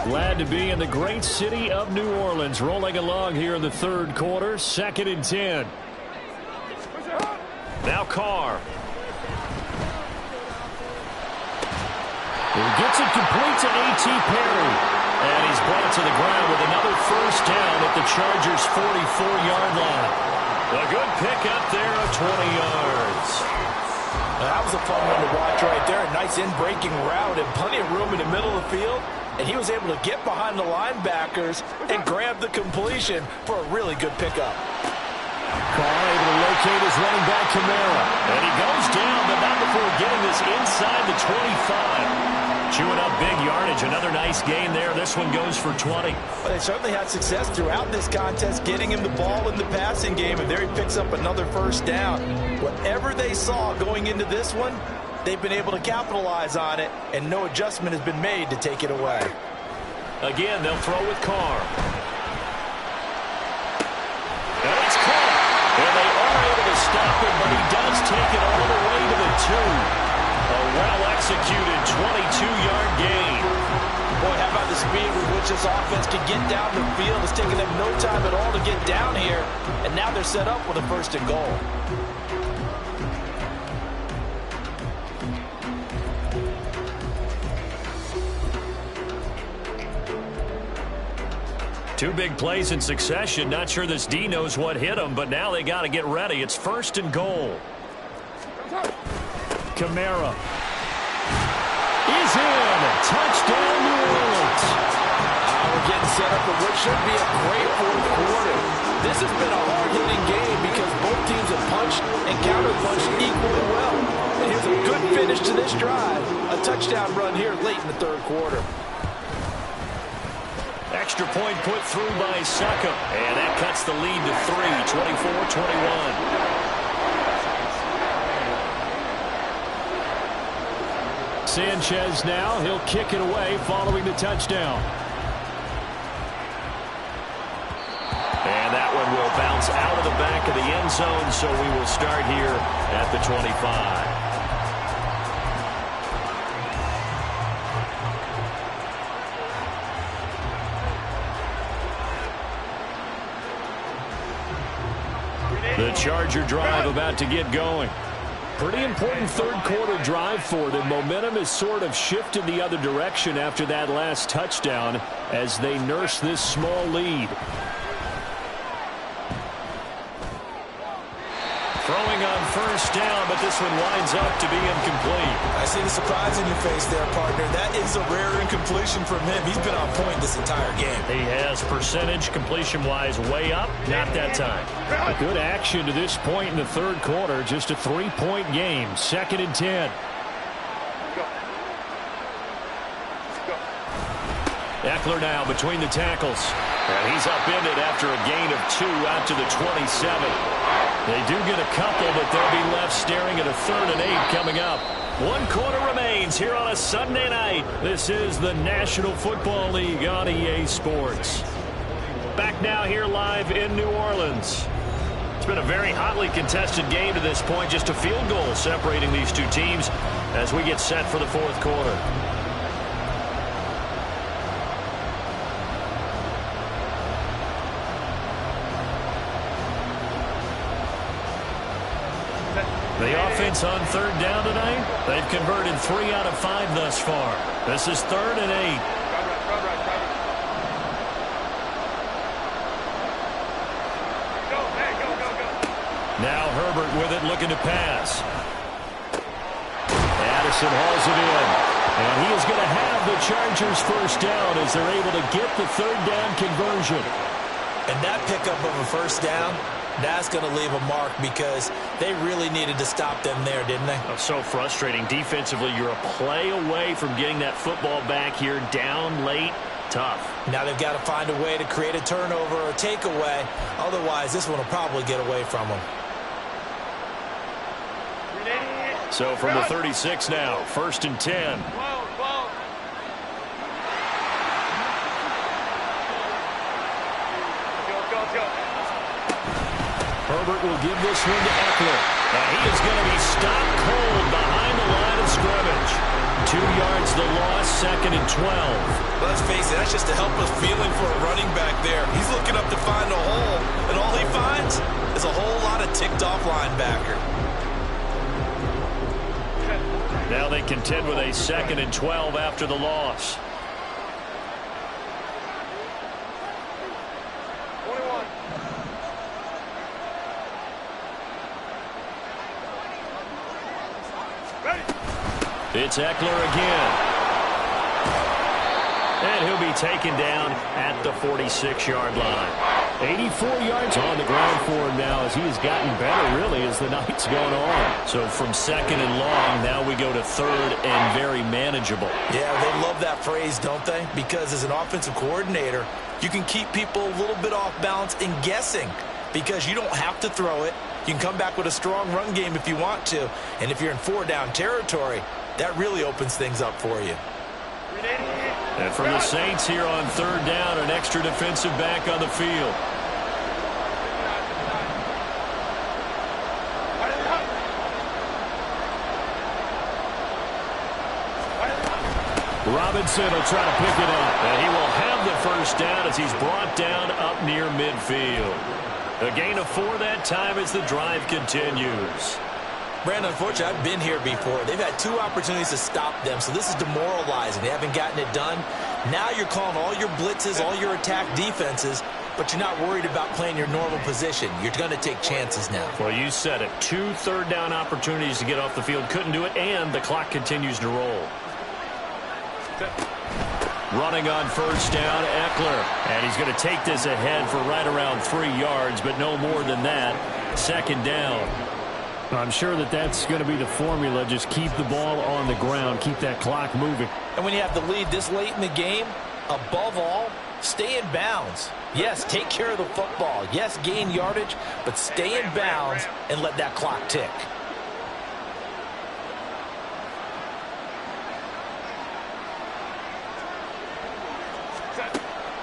Glad to be in the great city of New Orleans, rolling along here in the 3rd quarter, 2nd and 10. Now Carr. He gets it complete to A.T. Perry. And he's brought to the ground with another first down at the Chargers' 44-yard line. A good pickup there of 20 yards. That was a fun one to watch right there. A nice in-breaking route and plenty of room in the middle of the field. And he was able to get behind the linebackers and grab the completion for a really good pickup. Carr able to locate his running back, Camara. And he goes down, but not before getting this inside the 25. Chewing up big yardage. Another nice gain there. This one goes for 20. Well, they certainly had success throughout this contest, getting him the ball in the passing game, and there he picks up another first down. Whatever they saw going into this one, they've been able to capitalize on it, and no adjustment has been made to take it away. Again, they'll throw with Carr. And it's caught. And they are able to stop him, but he does take it all the way to the 2. A well-executed 22-yard gain. Boy, how about the speed with which this offense can get down the field? It's taken them no time at all to get down here, and now they're set up with a 1st and goal. Two big plays in succession. Not sure this D knows what hit him, but now they got to get ready. It's 1st and goal. Camara is in. Touchdown, New Orleans. We're getting set up for what should be a great 4th quarter. This has been a hard-hitting game because both teams have punched and counter-punched equally well. And here's a good finish to this drive. A touchdown run here late in the 3rd quarter. Extra point put through by Succop. And that cuts the lead to 3, 24-21. Sanchez now, he'll kick it away following the touchdown. And that one will bounce out of the back of the end zone, so we will start here at the 25. The Charger drive about to get going. Pretty important 3rd quarter drive for them. Momentum has sort of shifted the other direction after that last touchdown as they nurse this small lead. Throwing on 1st down, but this one winds up to be incomplete. I see the surprise in your face there, partner. That is a rare incompletion from him. He's been on point this entire game. He has percentage completion-wise way up. Not that time. Good action to this point in the 3rd quarter. Just a 3-point game. 2nd and 10. Eckler now between the tackles. And he's upended after a gain of 2 out to the 27. They do get a couple, but they'll be left staring at a 3rd and 8 coming up. One quarter remains here on a Sunday night. This is the National Football League on EA Sports. Back now here live in New Orleans. It's been a very hotly contested game to this point. Just a field goal separating these two teams as we get set for the fourth quarter. The offense on third down tonight, they've converted 3 out of 5 thus far. This is 3rd and 8. Now Herbert with it, looking to pass. Addison hauls it in. And he is going to have the Chargers first down as they're able to get the third down conversion. And that pickup of a first down, that's going to leave a mark because they really needed to stop them there, didn't they? Oh, so frustrating. Defensively, you're a play away from getting that football back here down late. Tough. Now they've got to find a way to create a turnover or takeaway. Otherwise, this one will probably get away from them. So from the 36 now, 1st and 10. Herbert will give this one to Eckler. And he is going to be stopped cold behind the line of scrimmage. 2 yards the loss, 2nd and 12. Let's face it, that's just a helpless feeling for a running back there. He's looking up to find a hole, and all he finds is a whole lot of ticked-off linebacker. Now they contend with a 2nd and 12 after the loss. It's Eckler again. And he'll be taken down at the 46-yard line. 84 yards on the ground for him now as he has gotten better, really, as the night's gone on. So from 2nd and long, now we go to 3rd and very manageable. Yeah, they love that phrase, don't they? Because as an offensive coordinator, you can keep people a little bit off balance and guessing because you don't have to throw it. You can come back with a strong run game if you want to. And if you're in 4-down territory, that really opens things up for you. And for the Saints here on 3rd down, an extra defensive back on the field. Robinson will try to pick it up. And he will have the first down as he's brought down up near midfield. A gain of 4 that time as the drive continues. Brandon, unfortunately, I've been here before. They've had 2 opportunities to stop them, so this is demoralizing. They haven't gotten it done. Now you're calling all your blitzes, all your attack defenses, but you're not worried about playing your normal position. You're going to take chances now. Well, you said it. 2 third-down opportunities to get off the field. Couldn't do it, and the clock continues to roll. Running on 1st down, Eckler. And he's going to take this ahead for right around 3 yards, but no more than that. 2nd down. I'm sure that that's going to be the formula. Just keep the ball on the ground. Keep that clock moving. And when you have the lead this late in the game, above all, stay in bounds. Yes, take care of the football. Yes, gain yardage, but stay in bounds and let that clock tick.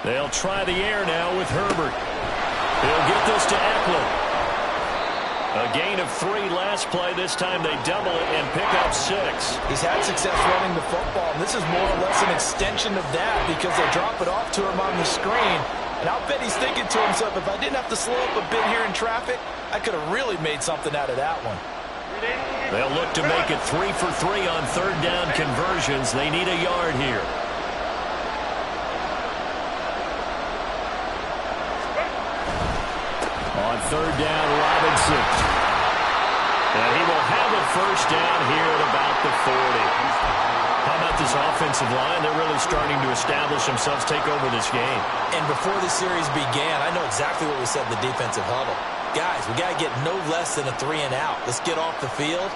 They'll try the air now with Herbert. He'll get this to Eckler. A gain of 3 last play. This time they double it and pick up 6. He's had success running the football, and this is more or less an extension of that because they drop it off to him on the screen. And I'll bet he's thinking to himself, if I didn't have to slow up a bit here in traffic, I could have really made something out of that one. They'll look to make it 3 for 3 on 3rd down conversions. They need a yard here. On 3rd down, Robinson. And he will have a first down here at about the 40. How about this offensive line? They're really starting to establish themselves, take over this game. And before the series began, I know exactly what we said in the defensive huddle. Guys, we got to get no less than a 3 and out. Let's get off the field.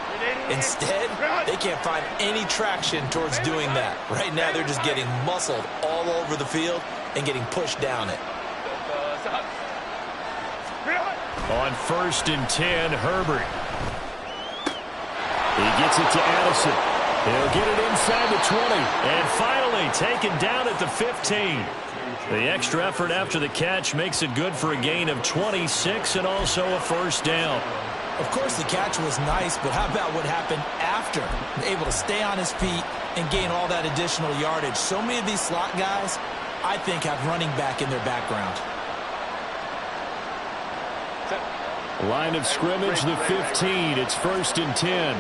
Instead, they can't find any traction towards doing that. Right now, they're just getting muscled all over the field and getting pushed down it. On 1st and 10, Herbert. He gets it to Addison. He'll get it inside the 20. And finally taken down at the 15. The extra effort after the catch makes it good for a gain of 26 and also a first down. Of course, the catch was nice, but how about what happened after? Able to stay on his feet and gain all that additional yardage. So many of these slot guys, I think, have running back in their background. Line of scrimmage, the 15. It's 1st and 10.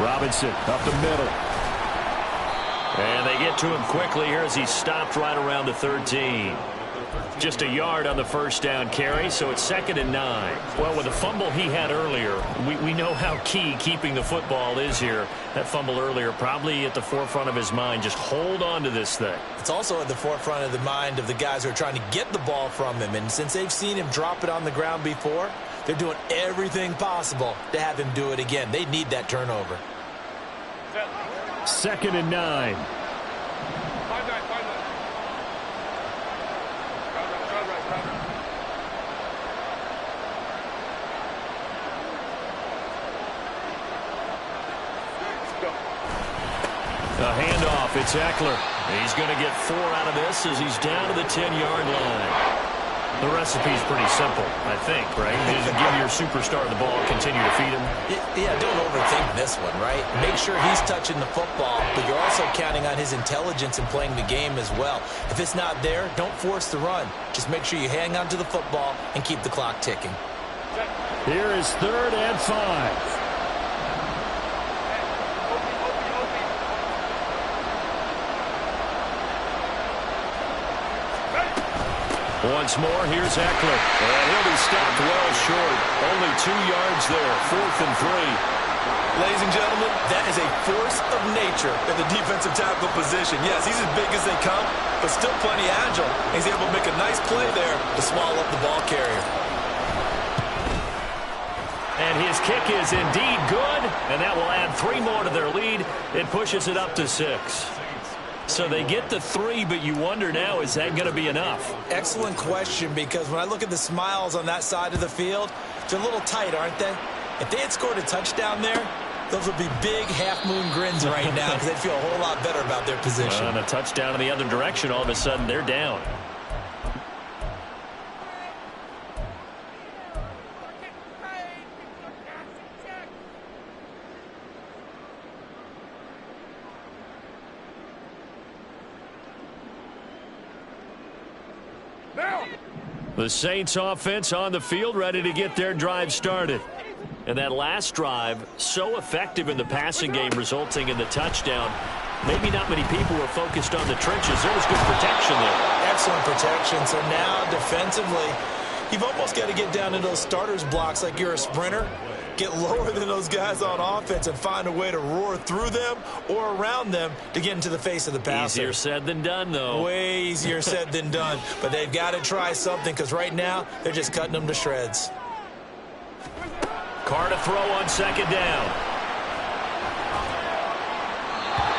Robinson up the middle. And they get to him quickly here as he stopped right around the 13. Just a yard on the first down carry, so it's 2nd and 9. Well, with the fumble he had earlier, we know how key keeping the football is here. That fumble earlier probably at the forefront of his mind. Just hold on to this thing. It's also at the forefront of the mind of the guys who are trying to get the ball from him. And since they've seen him drop it on the ground before, they're doing everything possible to have him do it again. They need that turnover. 2nd and 9. A handoff. It's Eckler. He's going to get 4 out of this as he's down to the 10-yard line. The recipe's pretty simple, I think, right? Just give your superstar the ball, continue to feed him. Yeah, don't overthink this one, right? Make sure he's touching the football, but you're also counting on his intelligence in playing the game as well. If it's not there, don't force the run. Just make sure you hang on to the football and keep the clock ticking. Here is 3rd and 5. Once more, here's Eckler. And he'll be stopped well short. Only 2 yards there. 4th and 3. Ladies and gentlemen, that is a force of nature in the defensive tackle position. Yes, he's as big as they come, but still plenty agile. He's able to make a nice play there to swallow up the ball carrier. And his kick is indeed good, and that will add 3 more to their lead. It pushes it up to 6. So they get the 3, but you wonder now, is that going to be enough? Excellent question, because when I look at the smiles on that side of the field, they're a little tight, aren't they? If they had scored a touchdown there, those would be big half-moon grins right now because they'd feel a whole lot better about their position. And a touchdown in the other direction, all of a sudden they're down. The Saints offense on the field, ready to get their drive started. And that last drive, so effective in the passing game, resulting in the touchdown. Maybe not many people were focused on the trenches. There was good protection there. Excellent protection. So now, defensively, you've almost got to get down into those starters blocks like you're a sprinter. Get lower than those guys on offense and find a way to roar through them or around them to get into the face of the passer. Easier said than done, though. Way easier said than done. But they've got to try something because right now they're just cutting them to shreds. Carr to throw on 2nd down.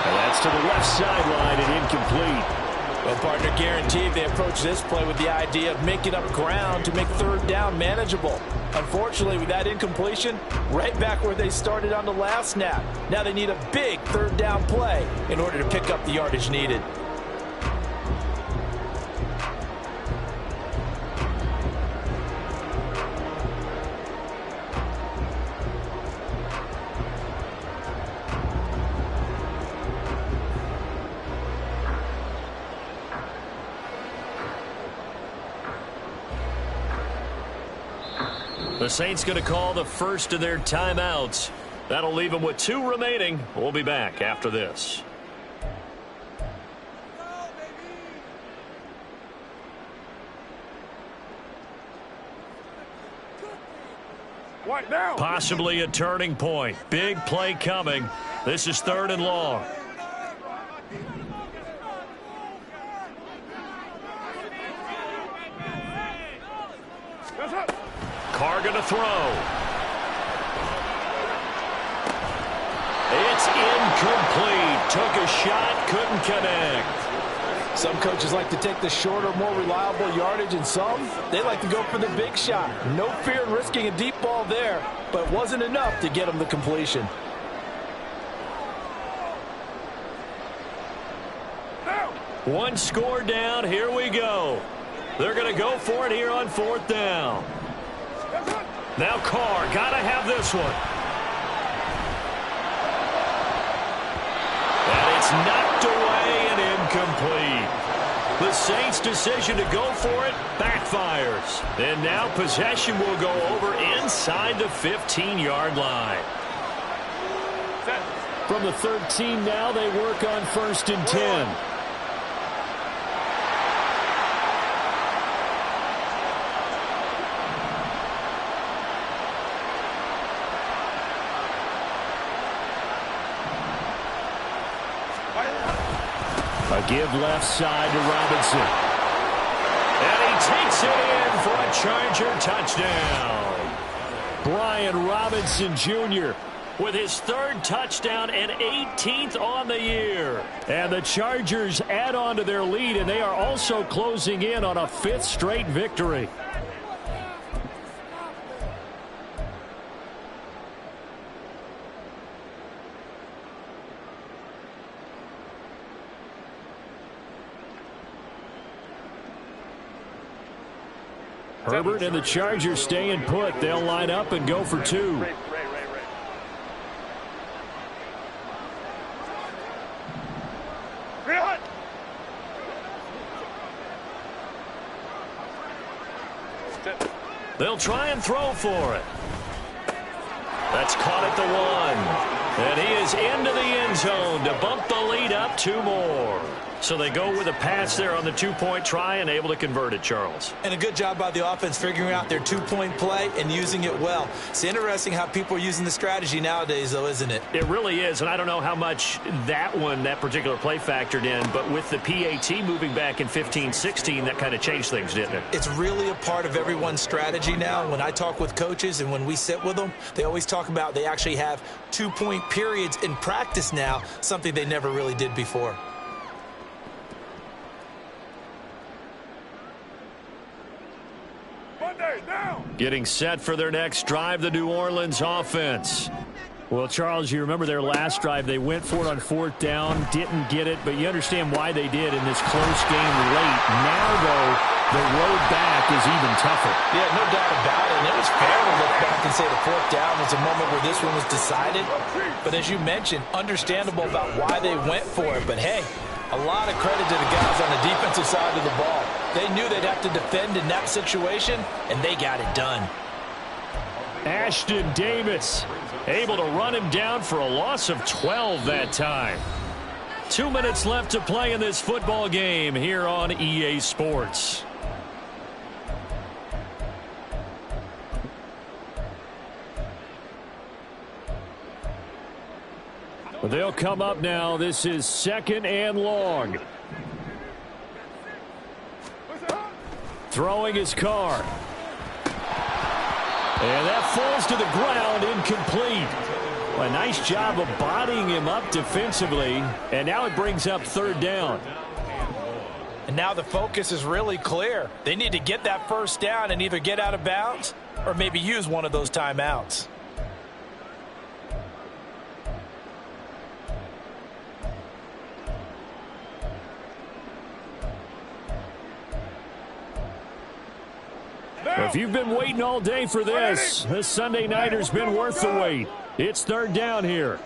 And that's to the left sideline and incomplete. Well, partner, guaranteed they approach this play with the idea of making up ground to make 3rd down manageable. Unfortunately, with that incompletion, right back where they started on the last snap. Now they need a big 3rd down play in order to pick up the yardage needed. The Saints going to call the first of their timeouts. That'll leave them with 2 remaining. We'll be back after this. Possibly a turning point. Big play coming. This is 3rd and long. Carr going to throw. It's incomplete. took a shot, couldn't connect. Some coaches like to take the shorter, more reliable yardage, and some, they like to go for the big shot. No fear in risking a deep ball there, but it wasn't enough to get them the completion. One score down, here we go. They're going to go for it here on 4th down. Now Carr, got to have this one. And it's knocked away and incomplete. The Saints' decision to go for it backfires. And now possession will go over inside the 15-yard line. From the 13 now, they work on 1st and 10. A give left side to Robinson. And he takes it in for a Charger touchdown. Brian Robinson Jr. with his 3rd touchdown and 18th on the year. And the Chargers add on to their lead, and they are also closing in on a 5th straight victory. Herbert and the Chargers staying put. They'll line up and go for 2. They'll try and throw for it. That's caught at the 1. And he is into the end zone to bump the lead up 2 more. So they go with a pass there on the 2-point try and able to convert it, Charles. And a good job by the offense figuring out their 2-point play and using it well. It's interesting how people are using the strategy nowadays, though, isn't it? It really is, and I don't know how much that particular play factored in, but with the PAT moving back in 15-16, that kind of changed things, didn't it? It's really a part of everyone's strategy now. When I talk with coaches and when we sit with them, they always talk about they actually have 2-point periods in practice now, something they never really did before. Getting set for their next drive, the New Orleans offense. Well, Charles, you remember their last drive. They went for it on 4th down, didn't get it, but you understand why they did in this close game late. Now, though, the road back is even tougher. Yeah, no doubt about it. And it was fair to look back and say the 4th down was a moment where this one was decided. But as you mentioned, understandable about why they went for it. But, hey, a lot of credit to the guys on the defensive side of the ball. They knew they'd have to defend in that situation, and they got it done. Ashton Davis able to run him down for a loss of 12 that time. 2 minutes left to play in this football game here on EA Sports. They'll come up now. This is 2nd and long. Throwing his Carr. And that falls to the ground, incomplete. A nice job of bodying him up defensively. And now it brings up 3rd down. And now the focus is really clear. They need to get that 1st down and either get out of bounds or maybe use one of those timeouts. If you've been waiting all day for this Sunday nighter's been worth the wait. It's 3rd down here.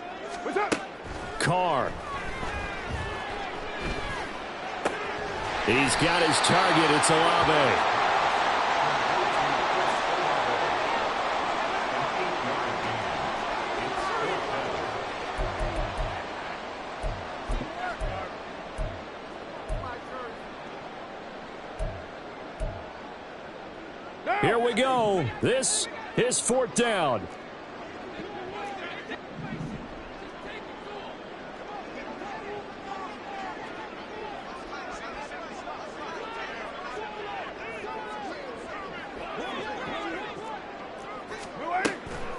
Carr. He's got his target. It's Olave. Here we go. This is 4th down.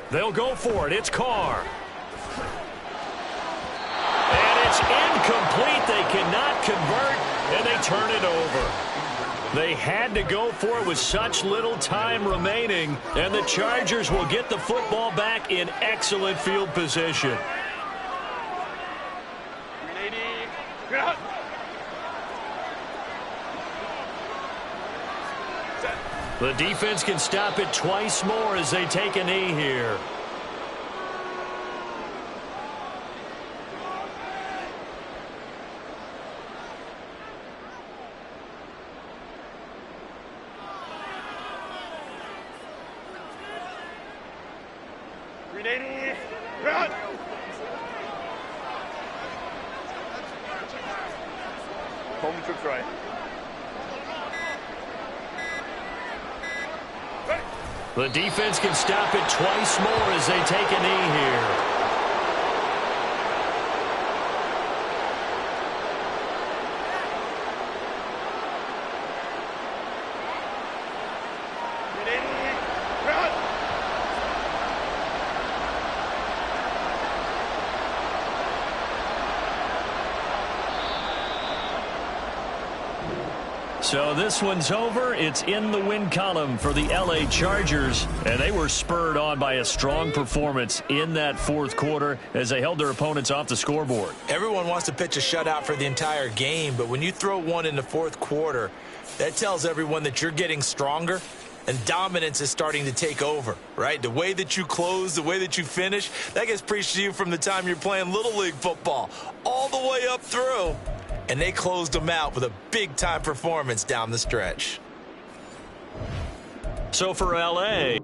They'll go for it. It's Carr. And it's in turn it over. They had to go for it with such little time remaining, and the Chargers will get the football back in excellent field position. The defense can stop it twice more as they take a knee here. Run! Home trips right. The defense can stop it twice more as they take a knee here. So this one's over. It's in the win column for the LA Chargers, and they were spurred on by a strong performance in that fourth quarter as they held their opponents off the scoreboard. Everyone wants to pitch a shutout for the entire game, but when you throw one in the fourth quarter, that tells everyone that you're getting stronger and dominance is starting to take over, right? The way that you close, the way that you finish, that gets preached to you from the time you're playing Little League football all the way up through. And they closed them out with a big-time performance down the stretch. So for LA,